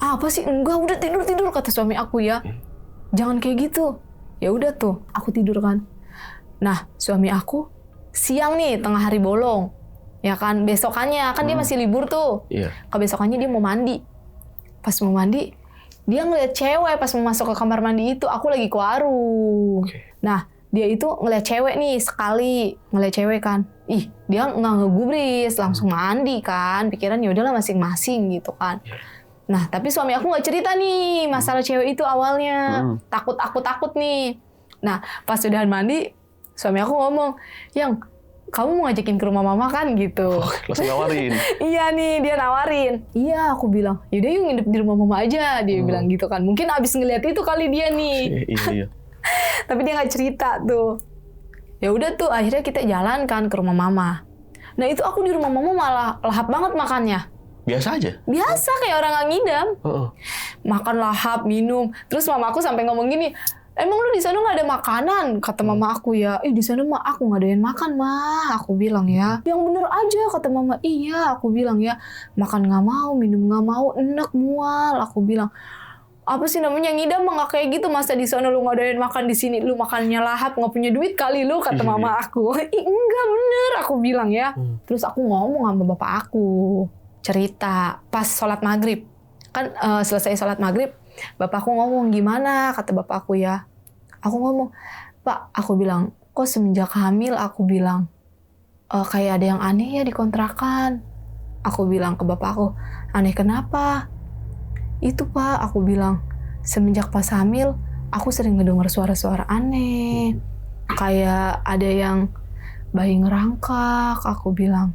Apa sih? Enggak, udah tidur kata suami aku ya. Jangan kayak gitu. Ya udah tuh, aku tidur kan. Nah, suami aku siang nih tengah hari bolong, ya kan besokannya kan dia masih libur tuh. Kebesokannya dia mau mandi. Pas mau mandi, dia ngeliat cewek pas mau masuk ke kamar mandi itu, aku lagi ke warung. Nah, dia itu ngeliat cewek nih sekali, ngeliat cewek kan. Dia nggak ngegubris, langsung mandi kan. Pikiran ya udahlah masing-masing gitu kan. Nah, tapi suami aku nggak cerita nih masalah cewek itu awalnya. Takut nih. Nah, pas udahan mandi, suami aku ngomong, yang kamu mau ngajakin ke rumah mama kan gitu. Langsung nawarin. Iya nih, dia nawarin. Iya, aku bilang, yaudah yuk nginep di rumah mama aja. Dia bilang gitu kan. Mungkin abis ngeliat itu kali dia nih. Iya. Tapi dia nggak cerita tuh. Ya udah tuh, akhirnya kita jalan kan ke rumah mama. Nah itu aku di rumah mama malah lahap banget makannya. Biasa aja? Biasa, kayak orang nggak ngidam. Makan lahap, minum. Terus mama aku sampai ngomong gini, emang lu di sana nggak ada makanan? Kata mama aku ya. Di sana mah aku nggak doyan makan mah. Aku bilang ya. Yang bener aja kata mama. Iya, aku bilang ya. Makan nggak mau, minum nggak mau, enak mual. Aku bilang, apa sih namanya ngidam mah nggak kayak gitu. Masa di sana lu nggak doyan makan, di sini lu makannya lahap, nggak punya duit kali lu, kata mama aku. Enggak bener, aku bilang ya. Terus aku ngomong sama bapak aku, cerita pas sholat maghrib. Kan selesai sholat maghrib, bapakku ngomong, gimana? Kata bapakku ya. Aku ngomong, Pak, aku bilang, kok semenjak hamil, aku bilang, kayak ada yang aneh ya di kontrakan. Aku bilang ke bapakku, aneh kenapa? Itu Pak, aku bilang, semenjak pas hamil, aku sering ngedenger suara-suara aneh. Kayak ada yang bayi ngerangkak, aku bilang.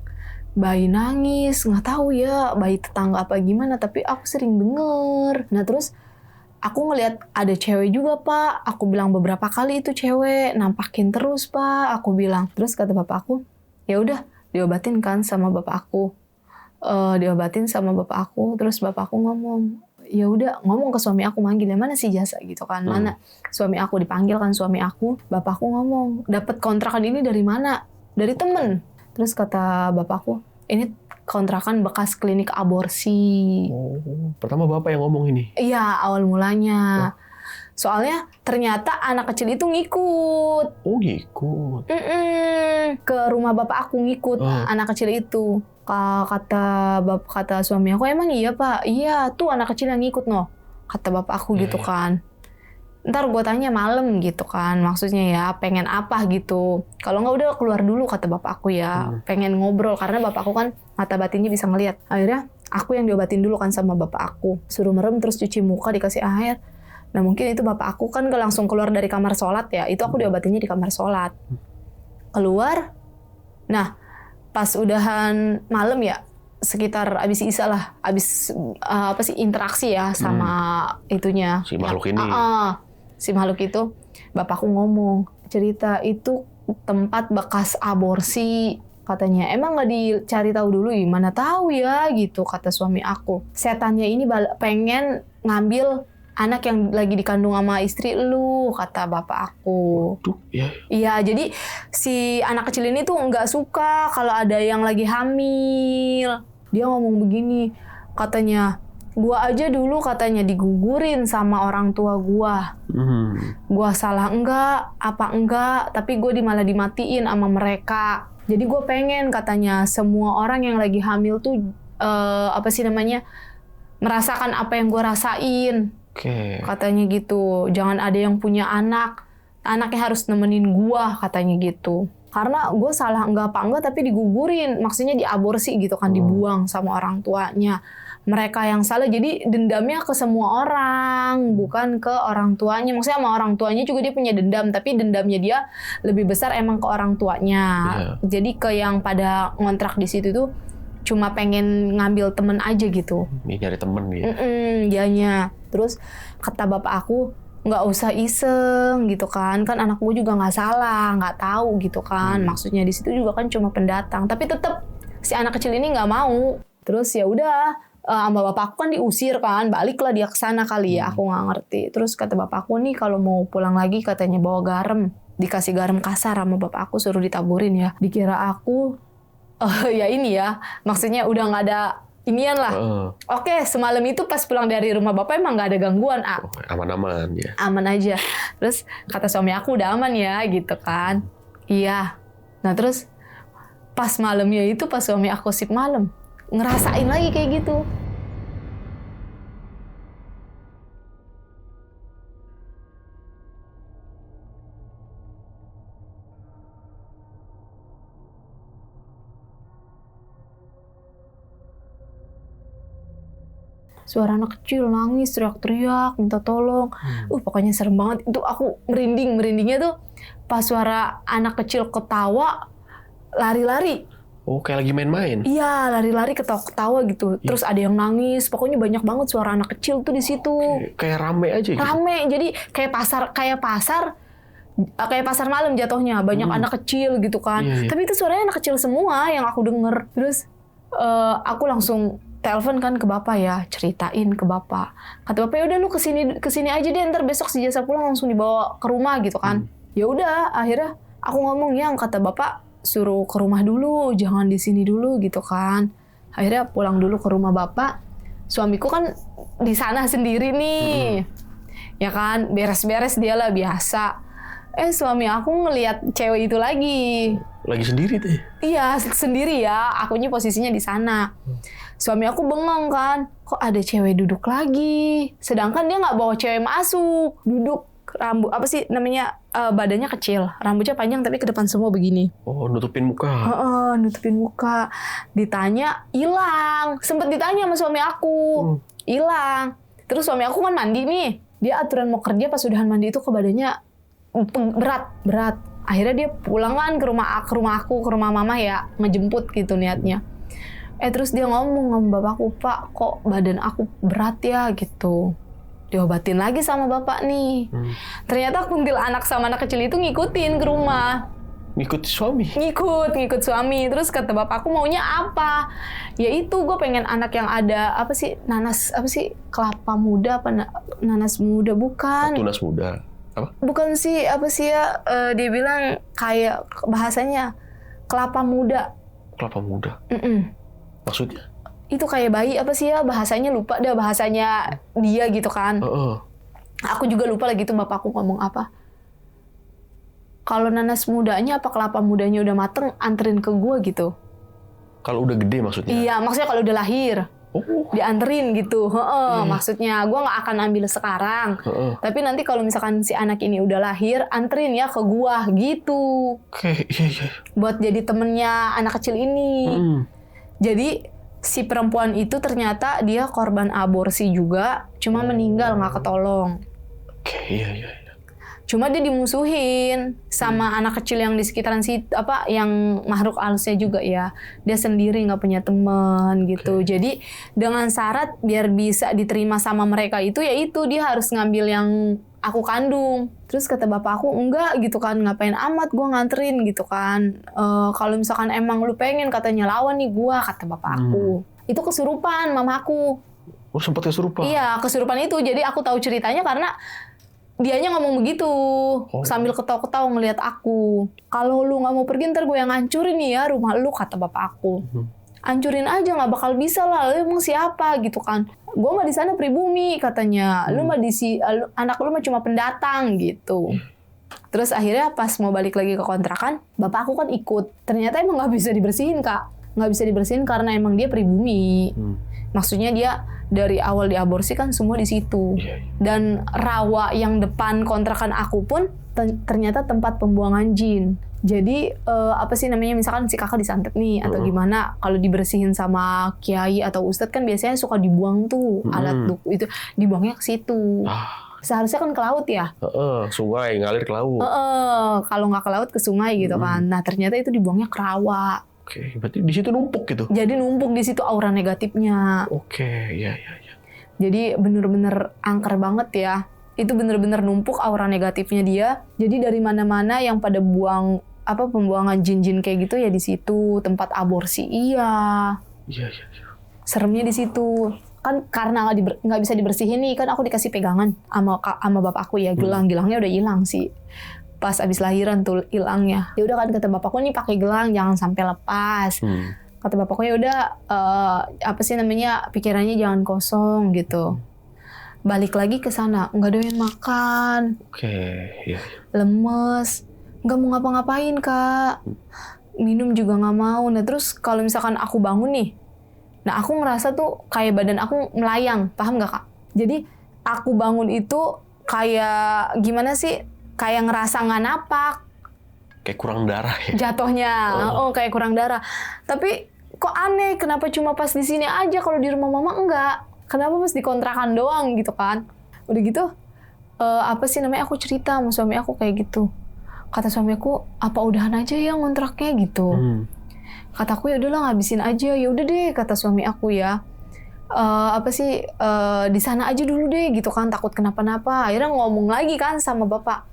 Bayi nangis, nggak tahu ya, bayi tetangga apa gimana, tapi aku sering denger. Nah terus, aku ngelihat ada cewek juga Pak. Aku bilang beberapa kali itu cewek, nampakin terus Pak. Aku bilang. Terus kata bapak aku, ya udah diobatin kan sama bapak aku. Diobatin sama bapak aku. Terus bapak aku ngomong, ya udah ngomong ke suami aku, manggil mana sih jasa gitu kan. Mana suami aku, dipanggil kan suami aku. Bapakku ngomong, dapat kontrakan ini dari mana? Dari temen. Terus kata bapakku, ini kontrakan bekas klinik aborsi. Pertama bapak yang ngomong ini? Iya, awal mulanya. Soalnya ternyata anak kecil itu ngikut. Oh ngikut. ke rumah bapak aku ngikut anak kecil itu. Kata suami aku, emang iya pak? Iya, tuh anak kecil yang ngikut no. Kata bapak aku gitu kan. Ntar gue tanya malam gitu kan, maksudnya ya pengen apa gitu. Kalau nggak udah keluar dulu kata bapak aku ya, pengen ngobrol karena bapak aku kan mata batinnya bisa ngelihat. Akhirnya aku yang diobatin dulu kan sama bapak aku, suruh merem terus cuci muka dikasih air. Nah mungkin itu bapak aku kan gak langsung keluar dari kamar sholat ya, itu aku diobatinnya di kamar sholat. Keluar, nah pas udahan malam ya, sekitar abis isya lah, abis interaksi ya sama itunya. Si makhluk ini. Si makhluk itu, bapakku ngomong, cerita itu tempat bekas aborsi. Katanya, emang nggak dicari tahu dulu? Mana tahu ya, gitu kata suami aku. Setannya ini pengen ngambil anak yang lagi dikandung sama istri lu, kata bapak aku. Iya, jadi si anak kecil ini tuh nggak suka kalau ada yang lagi hamil. Dia ngomong begini, katanya, gua aja dulu katanya digugurin sama orang tua gua. Gua salah enggak, apa enggak, tapi gua malah dimatiin sama mereka. Jadi gua pengen katanya semua orang yang lagi hamil tuh merasakan apa yang gua rasain. Katanya gitu. Jangan ada yang punya anaknya harus nemenin gua katanya gitu. Karena gue salah enggak apa enggak tapi digugurin, maksudnya diaborsi gitu kan, dibuang sama orang tuanya. Mereka yang salah, jadi dendamnya ke semua orang, bukan ke orang tuanya. Maksudnya sama orang tuanya juga dia punya dendam, tapi dendamnya dia lebih besar emang ke orang tuanya. Jadi ke yang pada ngontrak di situ tuh cuma pengen ngambil temen aja gitu. Nyari temen gitu. Dianya. Terus kata bapak aku, nggak usah iseng gitu kan anak gue juga nggak salah, nggak tahu gitu kan. Maksudnya di situ juga kan cuma pendatang, tapi tetap si anak kecil ini nggak mau. Terus ya udah, sama bapak aku kan diusir kan, baliklah dia ke sana kali ya, aku nggak ngerti. Terus kata bapak aku nih kalau mau pulang lagi katanya bawa garam, dikasih garam kasar sama bapak aku, suruh ditaburin ya. Dikira aku ya ini ya, maksudnya udah nggak ada inian lah. Oke, semalam itu pas pulang dari rumah bapak emang nggak ada gangguan. Aman-aman ya. Aman aja. Terus kata suami aku udah aman ya gitu kan. Iya. Nah terus pas malamnya itu pas suami aku sip malam ngerasain lagi kayak gitu. Suara anak kecil nangis, teriak-teriak, minta tolong. Pokoknya serem banget. Itu aku merindingnya tuh pas suara anak kecil ketawa, lari-lari. Oh, kayak lagi main-main? Iya, lari-lari ketawa-ketawa gitu. Terus ada yang nangis. Pokoknya banyak banget suara anak kecil tuh di situ. Kayak rame aja gitu? Rame, jadi kayak pasar malam jatuhnya. Banyak anak kecil gitu kan. Tapi itu suaranya anak kecil semua yang aku denger. Terus aku langsung telepon kan ke bapak ya, ceritain ke bapak. Kata bapak, ya udah lu kesini aja deh, ntar besok si Jasa pulang langsung dibawa ke rumah gitu kan. Ya udah, akhirnya aku ngomong yang kata bapak suruh ke rumah dulu, jangan di sini dulu gitu kan. Akhirnya pulang dulu ke rumah bapak. Suamiku kan di sana sendiri nih. Ya kan, beres-beres dia lah biasa. Suami aku ngelihat cewek itu lagi. Lagi sendiri tuh? Iya, sendiri ya. Akunya posisinya di sana. Suami aku bengong kan, kok ada cewek duduk lagi. Sedangkan dia nggak bawa cewek masuk. Duduk, rambut, badannya kecil. Rambutnya panjang tapi ke depan semua begini. Oh, nutupin muka? Nutupin muka. Ditanya, hilang. Sempet ditanya sama suami aku. Hilang. Terus suami aku kan mandi nih. Dia aturan mau kerja pas udahan mandi itu ke badannya berat. Akhirnya dia pulang kan ke rumah aku, ke rumah mama ya, ngejemput gitu niatnya. Terus dia ngomong sama bapakku, Pak, kok badan aku berat ya gitu. Diobatin lagi sama bapak nih. Ternyata kuntilanak sama anak kecil itu ngikutin ke rumah. Ngikut suami? Ngikut suami. Terus kata bapakku maunya apa? Ya itu, gue pengen anak yang ada kelapa muda apa nanas muda, bukan? Tunas muda. Apa? Bukan sih, dia bilang kayak bahasanya kelapa muda. Kelapa muda? Maksudnya? Itu kayak bayi bahasanya lupa dah bahasanya dia gitu kan. Aku juga lupa lagi tuh bapakku ngomong apa. kalau nanas mudanya apa kelapa mudanya udah mateng, anterin ke gua gitu. Kalau udah gede maksudnya? Iya, maksudnya kalau udah lahir. Dianterin gitu. Maksudnya gua nggak akan ambil sekarang. Tapi nanti kalau misalkan si anak ini udah lahir, anterin ya ke gua gitu. Oke, iya. Buat jadi temennya anak kecil ini. Jadi si perempuan itu ternyata dia korban aborsi juga, cuma meninggal nggak ketolong. Oke, iya. Cuma dia dimusuhin sama anak kecil yang di sekitaran situ, yang makhluk halusnya juga ya. Dia sendiri nggak punya teman gitu. Jadi dengan syarat biar bisa diterima sama mereka itu, yaitu dia harus ngambil yang aku kandung. Terus kata bapak aku, enggak gitu kan, ngapain amat gue nganterin gitu kan. Kalau misalkan emang lu pengen katanya lawan nih gue, kata bapak aku. Itu kesurupan mamaku. Oh, sempat kesurupan? Iya, kesurupan itu. Jadi aku tahu ceritanya karena dianya ngomong begitu, sambil ketawa-ketawa ngelihat aku. Kalau lu nggak mau pergi, ntar gue yang ngancurin nih ya rumah lu, kata bapak aku. Hancurin aja, nggak bakal bisa lah. Lu emang siapa gitu kan? Gue mah di sana pribumi katanya. Lu mah anak lu mah cuma pendatang gitu. Terus akhirnya pas mau balik lagi ke kontrakan, bapak aku kan ikut. Ternyata emang nggak bisa dibersihin kak. Nggak bisa dibersihin karena emang dia pribumi. Maksudnya dia dari awal diaborsi kan semua di situ. Dan rawa yang depan kontrakan aku pun ternyata tempat pembuangan jin. Jadi apa sih namanya, misalkan si kakak disantet nih atau gimana, kalau dibersihin sama kiai atau ustadz kan biasanya suka dibuang tuh alat duku itu, dibuangnya ke situ. Seharusnya kan ke laut ya. Sungai ngalir ke laut. Kalau nggak ke laut ke sungai gitu kan. Nah ternyata itu dibuangnya ke rawa. Oke, berarti di situ numpuk gitu. Jadi numpuk di situ aura negatifnya. Oke, iya. Jadi bener-bener angker banget ya. Itu bener-bener numpuk aura negatifnya dia. Jadi dari mana-mana yang pada buang pembuangan jin-jin kayak gitu ya di situ. Tempat aborsi iya. Iya. Seremnya di situ. Kan karena nggak bisa dibersihin nih, kan aku dikasih pegangan sama bapak aku ya, gilangnya udah hilang sih. Pas abis lahiran tuh hilangnya. Ya udah kan kata bapakku, nih pakai gelang jangan sampai lepas. Kata bapakku, ya udah pikirannya jangan kosong gitu. Balik lagi ke sana, nggak doyan makan. Oke, iya. Lemes, nggak mau ngapa-ngapain kak. Minum juga nggak mau. Nah terus kalau misalkan aku bangun nih, nah aku ngerasa tuh kayak badan aku melayang, paham nggak kak? Jadi aku bangun itu kayak gimana sih? Kayak ngerasa nggak napak. Kayak kurang darah ya? Jatuhnya, kayak kurang darah. Tapi kok aneh, kenapa cuma pas di sini aja, kalau di rumah mama enggak? Kenapa pas di kontrakan doang gitu kan? Udah gitu, aku cerita sama suami aku kayak gitu. Kata suami aku, apa udahan aja ya ngontraknya gitu. Kataku ya udahlah ngabisin aja. Ya udah deh kata suami aku ya. Di sana aja dulu deh gitu kan, takut kenapa-napa. Akhirnya ngomong lagi kan sama bapak.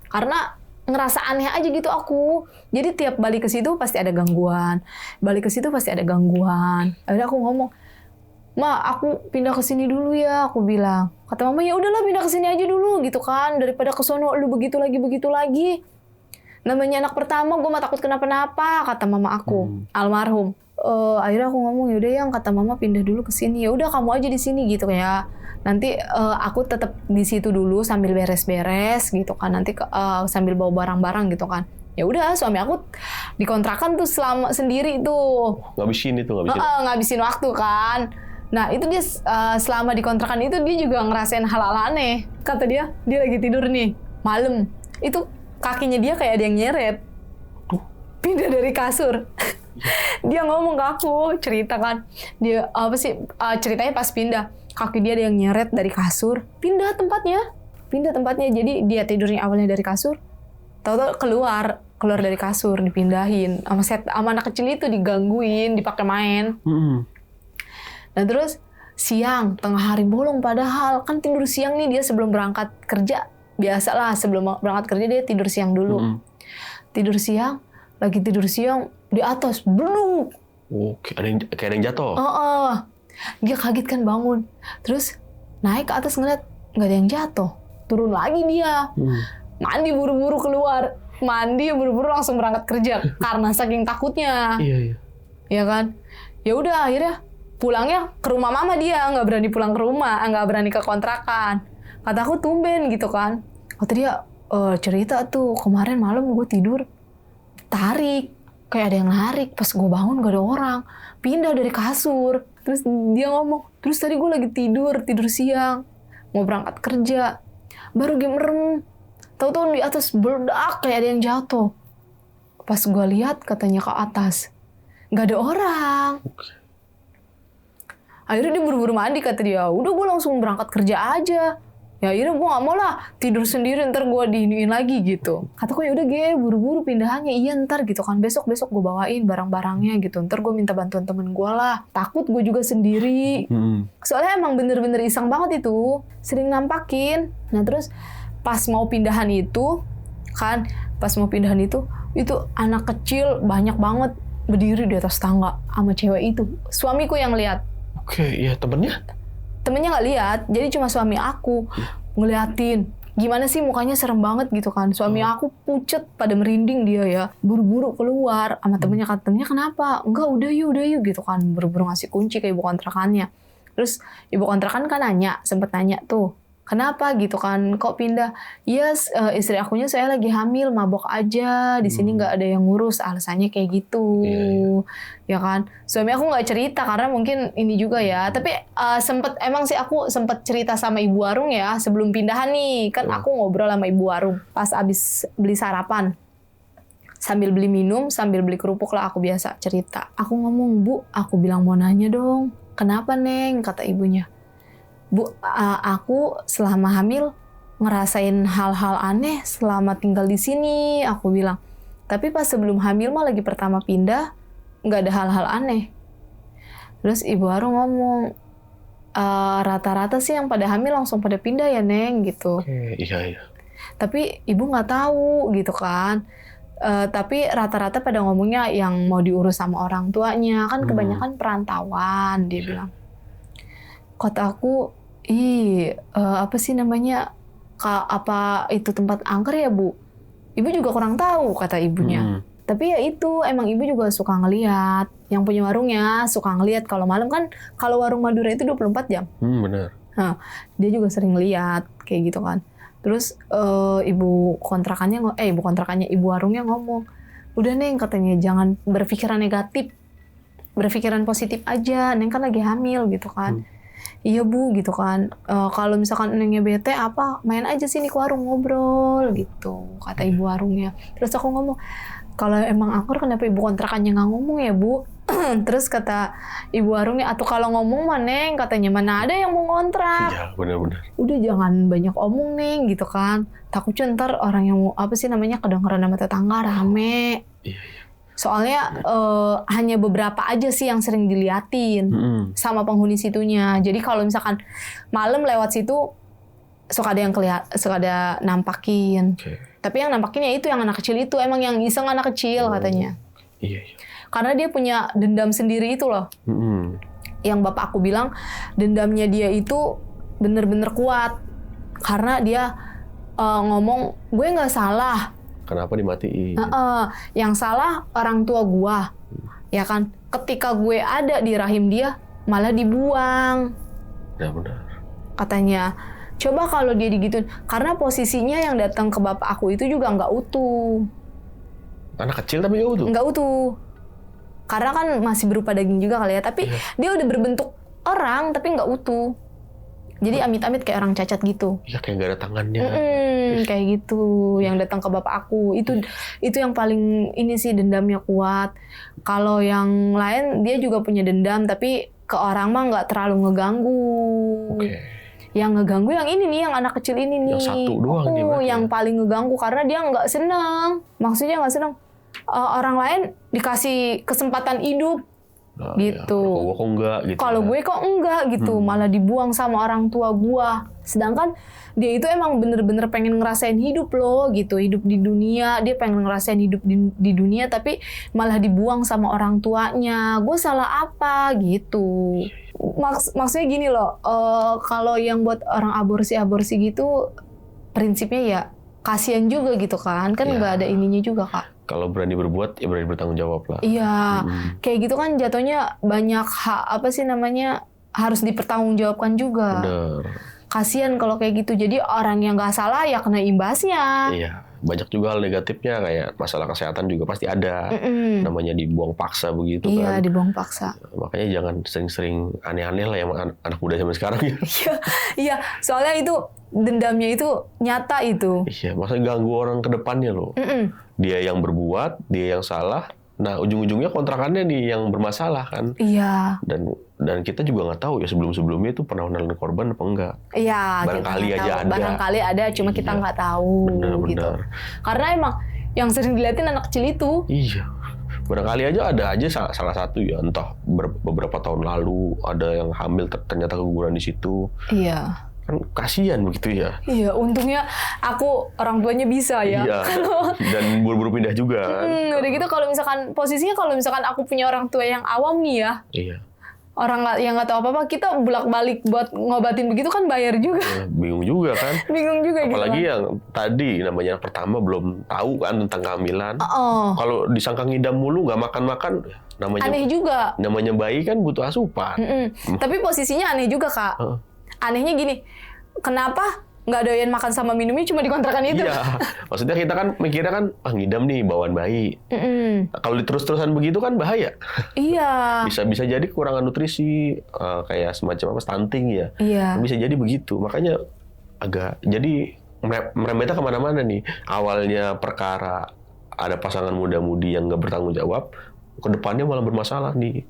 Karena ngerasa aneh aja gitu aku. Jadi tiap balik ke situ pasti ada gangguan. Akhirnya aku ngomong, "Ma, aku pindah ke sini dulu ya," aku bilang. Kata mama, "Ya udahlah pindah ke sini aja dulu gitu kan, daripada ke sono lu begitu lagi. Namanya anak pertama, gue mah takut kenapa-napa," kata mama aku, almarhum. Akhirnya aku ngomong, "Yaudah yang," kata mama, "pindah dulu ke sini." "Ya udah kamu aja di sini," gitu ya. Nanti aku tetap di situ dulu sambil beres-beres gitu kan. Nanti sambil bawa barang-barang gitu kan. Ya udah, suami aku dikontrakan tuh selama sendiri tuh. Ngabisin. Ngabisin waktu kan. Nah itu dia selama dikontrakan itu dia juga ngerasain hal-hal aneh. Kata dia lagi tidur nih malam. Itu kakinya dia kayak ada yang nyeret. Pindah dari kasur. Dia ngomong ke aku, cerita kan. Dia ceritanya pas pindah, kaki dia ada yang nyeret dari kasur, pindah tempatnya. Jadi dia tidurnya awalnya dari kasur, tahu-tahu keluar dari kasur, dipindahin sama anak kecil itu, digangguin, dipakai main. Nah terus siang, tengah hari bolong, padahal kan tidur siang nih dia sebelum berangkat kerja. Biasalah sebelum berangkat kerja dia tidur siang dulu. Tidur siang di atas, belum. Kayak ada yang jatuh. Dia kaget kan bangun. Terus naik ke atas ngeliat nggak ada yang jatuh. Turun lagi dia. Mandi buru-buru keluar. Langsung berangkat kerja karena saking takutnya. Iya. Ya kan? Ya udah akhirnya pulangnya ke rumah mama dia, nggak berani pulang ke rumah, nggak berani ke kontrakan. Kata aku tumben gitu kan. Kata dia, cerita tuh kemarin malam gue tidur tarik kayak ada yang narik, pas gue bangun gak ada orang, pindah dari kasur. Terus dia ngomong, terus tadi gue lagi tidur siang mau berangkat kerja, baru gue merem, tahu-tahu di atas berdak kayak ada yang jatuh. Pas gue lihat katanya ke atas nggak ada orang. Akhirnya dia buru-buru mandi, kata dia, udah gue langsung berangkat kerja aja. Ya akhirnya gue gak mau lah tidur sendiri, ntar gue diiniin lagi gitu. Kataku ya udah Ge, buru-buru pindahannya, iya ntar gitu kan, besok gue bawain barang-barangnya gitu, ntar gue minta bantuan temen gue lah, takut gue juga sendiri. Soalnya emang bener-bener iseng banget itu, sering nampakin. Nah terus pas mau pindahan itu anak kecil banyak banget berdiri di atas tangga sama cewek itu. Suamiku yang lihat. Oke, iya temennya Temennya nggak lihat, jadi cuma suami aku ngeliatin. Gimana sih mukanya serem banget gitu kan. Suami aku pucet, pada merinding dia ya. Buru-buru keluar sama temennya, kata temennya kenapa? Enggak, udah yuk gitu kan. Buru-buru ngasih kunci ke ibu kontrakannya. Terus ibu kontrakan kan sempet nanya tuh, kenapa gitu kan, kok pindah? Yes, istri akunya saya lagi hamil, mabok aja, di sini nggak ada yang ngurus, alasannya kayak gitu. Ya kan, suami aku nggak cerita karena mungkin ini juga ya. Tapi aku sempet cerita sama Ibu Warung ya sebelum pindahan nih, kan aku ngobrol sama Ibu Warung pas abis beli sarapan. Sambil beli minum, sambil beli kerupuk lah, aku biasa cerita. Aku ngomong, Bu, aku bilang mau nanya dong, kenapa Neng? Kata ibunya. Bu, aku selama hamil ngerasain hal-hal aneh selama tinggal di sini, aku bilang. Tapi pas sebelum hamil mah lagi pertama pindah, nggak ada hal-hal aneh. Terus Ibu Aru ngomong, rata-rata sih yang pada hamil langsung pada pindah ya Neng gitu. Iya. Tapi Ibu nggak tahu gitu kan. Tapi rata-rata pada ngomongnya yang mau diurus sama orang tuanya, kan kebanyakan perantauan, dia bilang. Kata aku, apa sih namanya, apa itu tempat angker ya Bu? Ibu juga kurang tahu, kata ibunya. Tapi ya itu, emang ibu juga suka ngeliat. Yang punya warungnya suka ngeliat kalau malam kan, kalau warung Madura itu 24 jam. Benar. Nah, dia juga sering lihat kayak gitu kan. Terus ibu warungnya ngomong, udah Neng, katanya jangan berpikiran negatif, berpikiran positif aja, Neng kan lagi hamil gitu kan. Iya Bu gitu kan, kalau misalkan Nengnya bete main aja sini ke warung ngobrol gitu, kata ibu warungnya. Terus aku ngomong, kalau emang angker kenapa ibu kontrakannya nggak ngomong ya Bu? Terus kata ibu warungnya, atau kalau ngomong mah Neng, katanya mana ada yang mau ngontrak. Iya benar. Udah jangan banyak omong Neng gitu kan, takutnya ntar orang yang kedengeran sama tetangga rame. Iya. Soalnya hanya beberapa aja sih yang sering diliatin sama penghuni situnya. Jadi kalau misalkan malam lewat situ suka ada nampakin. Tapi yang nampakinnya itu yang anak kecil itu, emang yang iseng anak kecil katanya. Iya. Karena dia punya dendam sendiri itu loh. Yang bapak aku bilang dendamnya dia itu bener-bener kuat. Karena dia ngomong, gue nggak salah. Kenapa dimatiin? Yang salah orang tua gua, ya kan? Ketika gue ada di rahim dia, malah dibuang. Ya benar. Katanya, coba kalau dia digituin, karena posisinya yang datang ke bapak aku itu juga nggak utuh. Anak kecil tapi nggak utuh? Nggak utuh. Karena kan masih berupa daging juga kali ya, tapi dia udah berbentuk orang, tapi nggak utuh. Jadi amit-amit kayak orang cacat gitu. Iya, kayak nggak ada tangannya. Kayak gitu, yang datang ke bapak aku. Itu yang paling ini sih, dendamnya kuat. Kalau yang lain, dia juga punya dendam, tapi ke orang mah nggak terlalu ngeganggu. Yang ngeganggu yang ini nih, yang anak kecil ini nih. Yang satu doang dia. Yang paling ngeganggu, karena dia nggak senang. Maksudnya nggak senang. Orang lain dikasih kesempatan hidup. Nah, gitu. Ya, kok enggak gitu. Kalau gue kok enggak gitu, malah dibuang sama orang tua gue. Sedangkan dia itu emang bener-bener pengen ngerasain hidup loh gitu, hidup di dunia. Dia pengen ngerasain hidup di dunia, tapi malah dibuang sama orang tuanya. Gue salah apa gitu? Maksudnya gini loh, kalau yang buat orang aborsi gitu, prinsipnya ya kasihan juga gitu kan nggak ada ininya juga Kak. Kalau berani berbuat, ya berani bertanggung jawab lah. Iya, kayak gitu kan jatuhnya banyak harus dipertanggungjawabkan juga. Bener. kasihan kalau kayak gitu. Jadi orang yang nggak salah ya kena imbasnya. Iya, banyak juga hal negatifnya kayak masalah kesehatan juga pasti ada. Namanya dibuang paksa begitu Iya, kan. dibuang paksa. Makanya jangan sering-sering aneh-aneh lah yang anak muda zaman sekarang ya. Iya, soalnya itu dendamnya itu nyata itu. Iya, masa ganggu orang ke depannya loh. Dia yang berbuat, dia yang salah. Nah, ujung-ujungnya kontrakannya nih yang bermasalah kan. Iya. Dan kita juga nggak tahu ya sebelum-sebelumnya itu pernah menelan korban apa enggak. Iya. Barangkali kita nggak aja tahu. ada. Barangkali ada, cuma kita Iya. nggak tahu. Benar-benar. Gitu. Karena emang yang sering dilihatin anak kecil itu. Iya. Barangkali aja ada aja salah satu ya, entah beberapa tahun lalu ada yang hamil ternyata keguguran di situ. Iya. Kan kasihan begitu ya. Iya, untungnya aku orang tuanya bisa ya. Iya. Dan buru-buru pindah juga. Udah gitu kalau misalkan posisinya kalau misalkan aku punya orang tua yang awam nih ya. Iya. Orang yang nggak tahu apa-apa, kita bolak-balik buat ngobatin begitu kan bayar juga. Ya, bingung juga kan. Bingung juga Apalagi gitu. yang tadi namanya yang pertama belum tahu kan tentang kehamilan. Oh, Kalau disangka ngidam mulu nggak makan-makan, aneh juga. namanya bayi kan butuh asupan. Tapi posisinya aneh juga, Kak. Heeh. Anehnya gini, kenapa nggak doyan makan sama minumnya cuma di kontrakan itu? Iya, maksudnya kita kan mikirnya kan ngidam nih bawaan bayi. Kalau terus-terusan begitu kan bahaya. Iya. Bisa jadi kekurangan nutrisi, kayak semacam apa stunting ya. Iya. Bisa jadi begitu. Makanya agak jadi merembetnya kemana-mana nih. Awalnya perkara ada pasangan muda-mudi yang nggak bertanggung jawab, ke depannya malah bermasalah nih.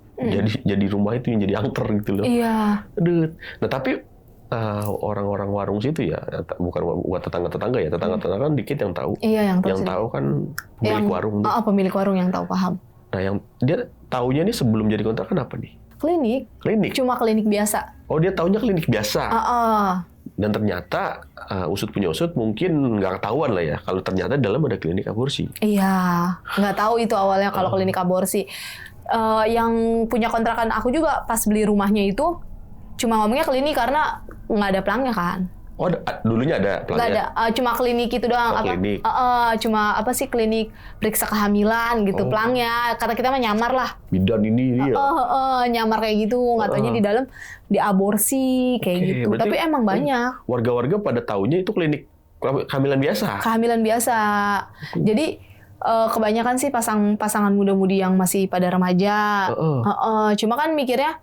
Jadi rumah itu yang jadi angker gitu loh. Iya. Aduh. Nah tapi orang-orang warung situ ya, bukan tetangga-tetangga ya, tetangga-tetangga kan dikit yang tahu. Iya, yang tahu. Yang sih. tahu kan pemilik warung. tuh. Pemilik warung yang tahu, paham. Nah yang dia taunya nih sebelum jadi kontrakan apa nih? Klinik. Cuma klinik biasa. Oh dia taunya klinik biasa. Dan ternyata usut punya usut mungkin nggak ketahuan lah ya kalau ternyata di dalam ada klinik aborsi. Iya, nggak tahu itu awalnya kalau klinik aborsi. Yang punya kontrakan aku juga pas beli rumahnya itu cuma ngomongnya klinik karena nggak ada pelangnya kan. Oh, dulunya ada Nggak pelangnya? ada, cuma klinik itu doang. Oh, klinik. Cuma apa sih klinik periksa kehamilan gitu pelangnya. Kata kita mah nyamar lah. Bidan ini dia. Nyamar kayak gitu. Nggak taunya di dalam diaborsi kayak Oke, gitu. berarti Tapi emang banyak. Warga-warga pada taunya itu klinik kehamilan biasa. Kehamilan biasa. Jadi kebanyakan sih pasangan muda-mudi yang masih pada remaja. Cuma kan mikirnya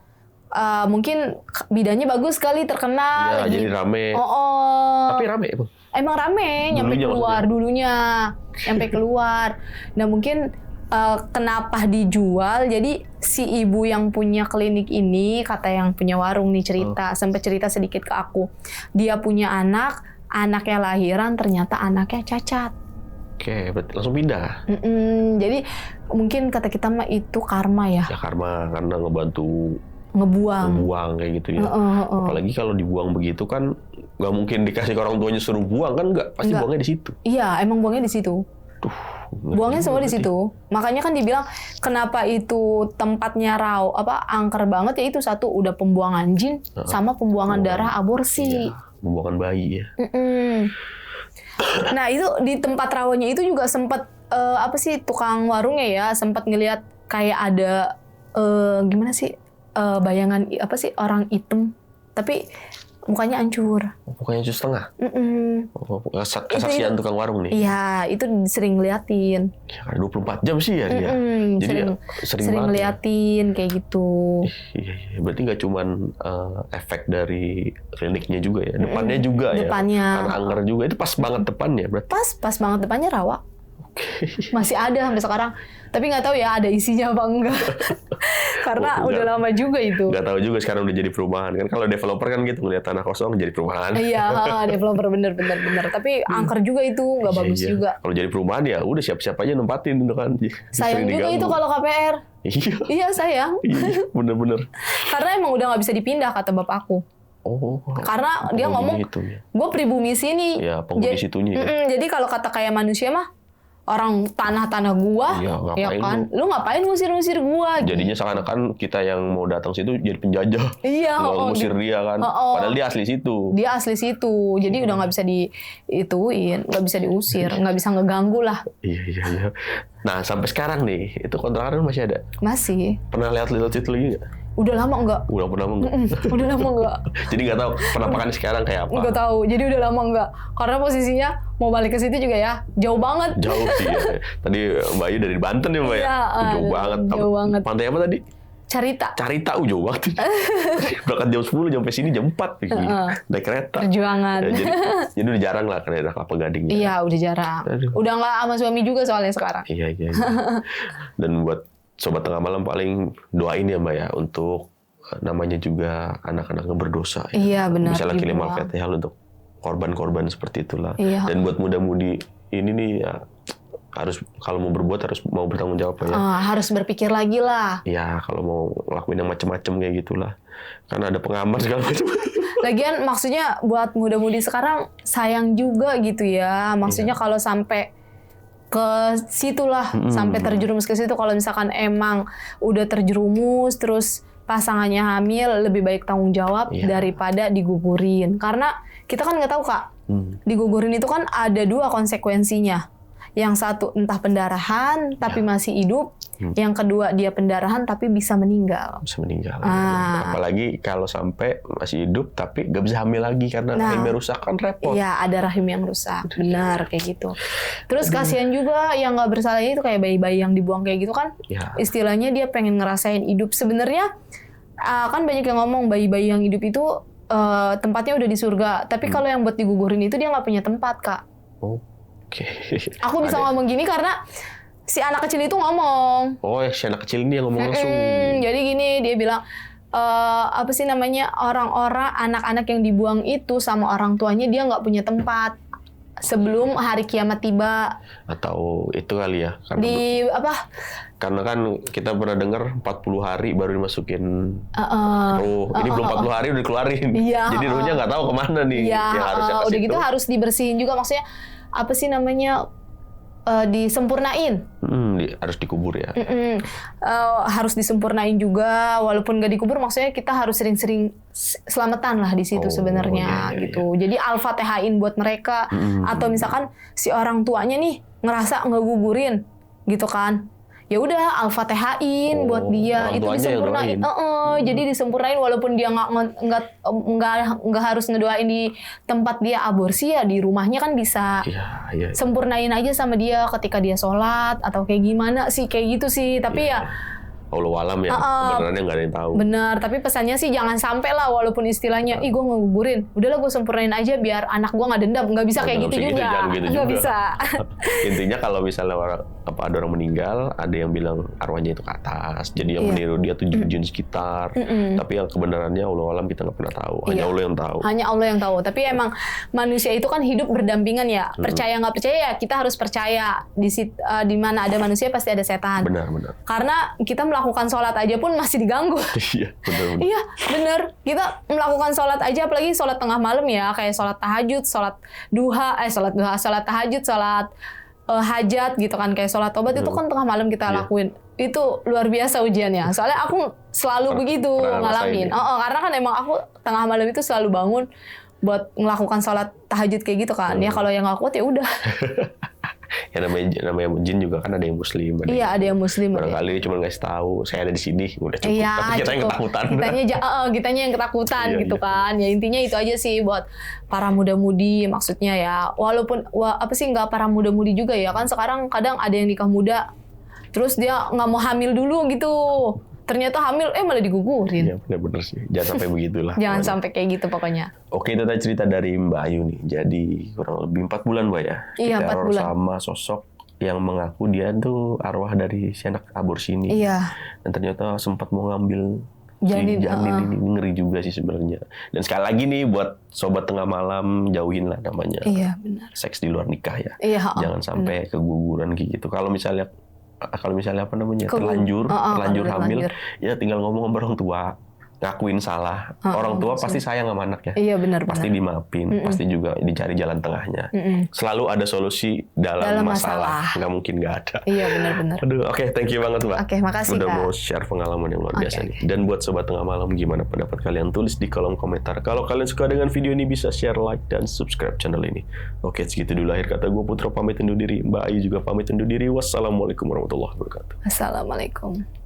mungkin bidannya bagus sekali terkenal. Ya, jadi rame. Tapi rame emang. Emang rame, nyampe keluar dulunya, nyampe keluar. Nah mungkin kenapa dijual? Jadi si ibu yang punya klinik ini, kata yang punya warung nih cerita, sempat cerita sedikit ke aku. Dia punya anaknya lahiran ternyata anaknya cacat. Oke, berarti langsung pindah. Jadi mungkin kata kita mah itu karma ya. Ya karma karena ngebantu Ngebuang kayak gitu ya. Apalagi kalau dibuang begitu kan nggak mungkin dikasih ke orang tuanya suruh buang kan pasti buangnya di situ. Iya, emang buangnya di situ. Buangnya semua di situ. Makanya kan dibilang kenapa itu tempatnya angker banget ya itu satu udah pembuangan jin sama pembuangan darah aborsi. Iya, pembuangan bayi ya. Nah, itu di tempat rawanya itu juga sempat tukang warungnya ya sempat ngelihat kayak ada gimana sih bayangan orang hitam tapi mukanya hancur. Mukanya hancur setengah. Kesaksian tukang warung nih. Iya, itu sering ngeliatin. Ya, 24 jam sih ya dia. Jadi sering ngeliatin kayak gitu. Iya, berarti nggak cuman efek dari kliniknya juga ya, depannya juga depannya. ya. Karena angker juga itu pas banget depannya berarti. Pas banget depannya rawa. Masih ada sampai sekarang. Tapi nggak tahu ya ada isinya apa enggak. Karena udah lama juga itu. Nggak tahu juga sekarang udah jadi perumahan kan. Kalau developer kan gitu ngeliat tanah kosong jadi perumahan. Iya, developer bener. Tapi angker juga itu nggak bagus juga. Kalau jadi perumahan ya udah siap-siap aja nempatin itu kan. Sayang juga itu kalau KPR. Iya sayang. Iya, bener-bener. Karena emang udah nggak bisa dipindah kata bapakku. Karena dia ngomong, gue pribumi sini. Ya, penghuni situnya. Jadi kalau kata kayak manusia mah, orang tanah gua, ya kan? Lu ngapain ngusir-ngusir gua? Jadinya seakan-akan kita yang mau datang situ jadi penjajah. Iya. Ngusir dia kan. Padahal dia asli situ. Dia asli situ. Jadi udah nggak bisa nggak bisa diusir, nggak bisa ngeganggu lah. Iya. Nah sampai sekarang nih, itu kontrakan masih ada? Masih. Pernah lihat Little Cit lagi nggak? Udah lama enggak. Udah pernah enggak? Udah lama enggak. Jadi nggak tahu penampakannya sekarang kayak apa. Nggak tahu. Jadi udah lama enggak. Karena posisinya mau balik ke situ juga ya jauh banget. Jauh sih ya. Tadi Mbak Ayu dari Banten ya Mbak ya? Iya, Jauh banget. jauh banget. Pantai apa tadi? Carita. Jauh banget. Berangkat jam 10 sampai sini jam 4. Naik kereta. Perjuangan. Ya, jadi udah jarang lah ke daerah Kelapa Gading. Iya, udah jarang. Aduh. Udah nggak sama suami juga soalnya sekarang. Iya. Dan buat Sobat Tengah Malam paling doain ya Mbak ya untuk namanya juga anak-anak yang berdosa. Ya. Iya, benar. Misalnya dibuang. kilimal fatihah untuk korban-korban seperti itulah. Iya. Dan buat muda-mudi ini nih ya harus kalau mau berbuat harus mau bertanggung jawab ya. Harus berpikir lagi lah. Ya kalau mau ngelakuin yang macam-macam kayak gitulah. Karena ada pengaman segala macam. Lagian maksudnya buat muda-mudi sekarang sayang juga gitu ya. Maksudnya kalau sampai ke situlah, sampai terjerumus ke situ, kalau misalkan emang udah terjerumus terus pasangannya hamil, lebih baik tanggung jawab daripada digugurin. Karena kita kan nggak tahu Kak, digugurin itu kan ada 2 konsekuensinya. Yang satu entah pendarahan tapi masih hidup, yang kedua dia pendarahan tapi bisa meninggal. Bisa meninggal. Apalagi kalau sampai masih hidup tapi nggak bisa hamil lagi karena rahimnya rusak kan repot. Iya, ada rahim yang rusak. Benar kayak gitu. Terus kasihan juga yang nggak bersalah itu kayak bayi-bayi yang dibuang kayak gitu kan. Ya. Istilahnya dia pengen ngerasain hidup. Sebenarnya kan banyak yang ngomong bayi-bayi yang hidup itu tempatnya udah di surga. Tapi kalau yang buat digugurin itu dia nggak punya tempat Kak. Oke. Aku bisa ngomong gini karena si anak kecil itu ngomong. Oh, si anak kecil ini yang ngomong langsung. Jadi gini, dia bilang, apa sih namanya, orang-orang, anak-anak yang dibuang itu sama orang tuanya dia nggak punya tempat sebelum hari kiamat tiba. Atau itu kali ya. Karena kan kita pernah dengar 40 hari baru dimasukin ruh. Ini belum 40 hari udah dikeluarin. Iya, jadi ruhnya nggak tahu kemana nih. Iya, yang harusnya ke udah situ. gitu harus dibersihin juga. Maksudnya apa sih namanya, disempurnain. Harus dikubur ya. Harus disempurnain juga. Walaupun nggak dikubur, maksudnya kita harus sering-sering selamatan lah di situ sebenarnya gitu. Jadi al-fatihain buat mereka. Atau misalkan si orang tuanya nih ngerasa ngegugurin gitu kan. Ya udah al-fatihain buat dia, itu disempurnain. Jadi disempurnain walaupun dia nggak harus ngedoain di tempat dia aborsi, ya di rumahnya kan bisa. Iya. Sempurnain aja sama dia ketika dia sholat atau kayak gimana sih, kayak gitu sih. Tapi ya Allah alam ya, kebenarannya nggak ada yang tahu. Benar, tapi pesannya sih jangan sampai lah, walaupun istilahnya, gue ngegugurin, udahlah gue sempurnain aja biar anak gue nggak dendam. Nggak bisa kayak gitu juga. Nggak bisa. Intinya kalau misalnya ada orang meninggal, ada yang bilang arwahnya itu ke atas, jadi yang meniru dia tuh jin sekitar. Tapi yang kebenarannya Allah alam kita nggak pernah tahu, hanya Allah yang tahu. Hanya Allah yang tahu. Tapi emang manusia itu kan hidup berdampingan ya. Percaya nggak percaya ya kita harus percaya. Di mana ada manusia pasti ada setan. Benar. Karena kita melakukan sholat aja pun masih diganggu. Iya, benar. Iya, bener. Kita melakukan sholat aja, apalagi sholat tengah malam ya, kayak sholat tahajud, sholat tahajud, sholat hajat gitu kan, kayak sholat tobat itu kan tengah malam kita lakuin. Itu luar biasa ujiannya. Soalnya aku selalu begitu ngalamin. Karena kan emang aku tengah malam itu selalu bangun buat melakukan sholat tahajud kayak gitu kan. Ya kalau yang nggak kuat ya udah. Ya namanya jin juga kan ada yang muslim. Ada yang muslim. Barangkali cuma ngasih tahu saya ada di sini, udah cukup. Tapi kita yang ketakutan. Kitanya yang ketakutan gitu kan. Ya intinya itu aja sih buat para muda-mudi maksudnya ya. Walaupun nggak para muda-mudi juga ya kan, sekarang kadang ada yang nikah muda, terus dia nggak mau hamil dulu gitu. Ternyata hamil, malah digugurin. Iya benar sih. Jangan sampai begitulah. Jangan sampai kayak gitu pokoknya. Oke, itu tadi cerita dari Mbak Ayu nih. Jadi kurang lebih 4 bulan Mbak ya. Iya, 4 bulan. Sama sosok yang mengaku dia tuh arwah dari si anak aborsi ini. Iya. Dan ternyata sempat mau ngambil janin ini. Ngeri juga sih sebenarnya. Dan sekali lagi nih buat sobat tengah malam, jauhin lah namanya. Iya, benar. Seks di luar nikah ya. Iya, jangan sampai keguguran kayak gitu. Kalau misalnya apa namanya terlanjur hamil, ya tinggal ngomong sama orang tua, ngakuin salah. Orang tua pasti sayang sama anaknya. Iya benar. Pasti dimaafin, pasti juga dicari jalan tengahnya. Selalu ada solusi dalam masalah. Nggak mungkin nggak ada. Iya benar. Aduh, oke, thank you banget Mbak. Oke, makasih udah Kak. mau share pengalaman yang luar biasa nih. Dan buat sobat tengah malam, gimana pendapat kalian? Tulis di kolom komentar. Kalau kalian suka dengan video ini, bisa share, like, dan subscribe channel ini. Oke, segitu dulu akhir kata gue Putra pamit undur diri. Mbak Ayu juga pamit undur diri. Wassalamualaikum warahmatullahi wabarakatuh. Assalamualaikum.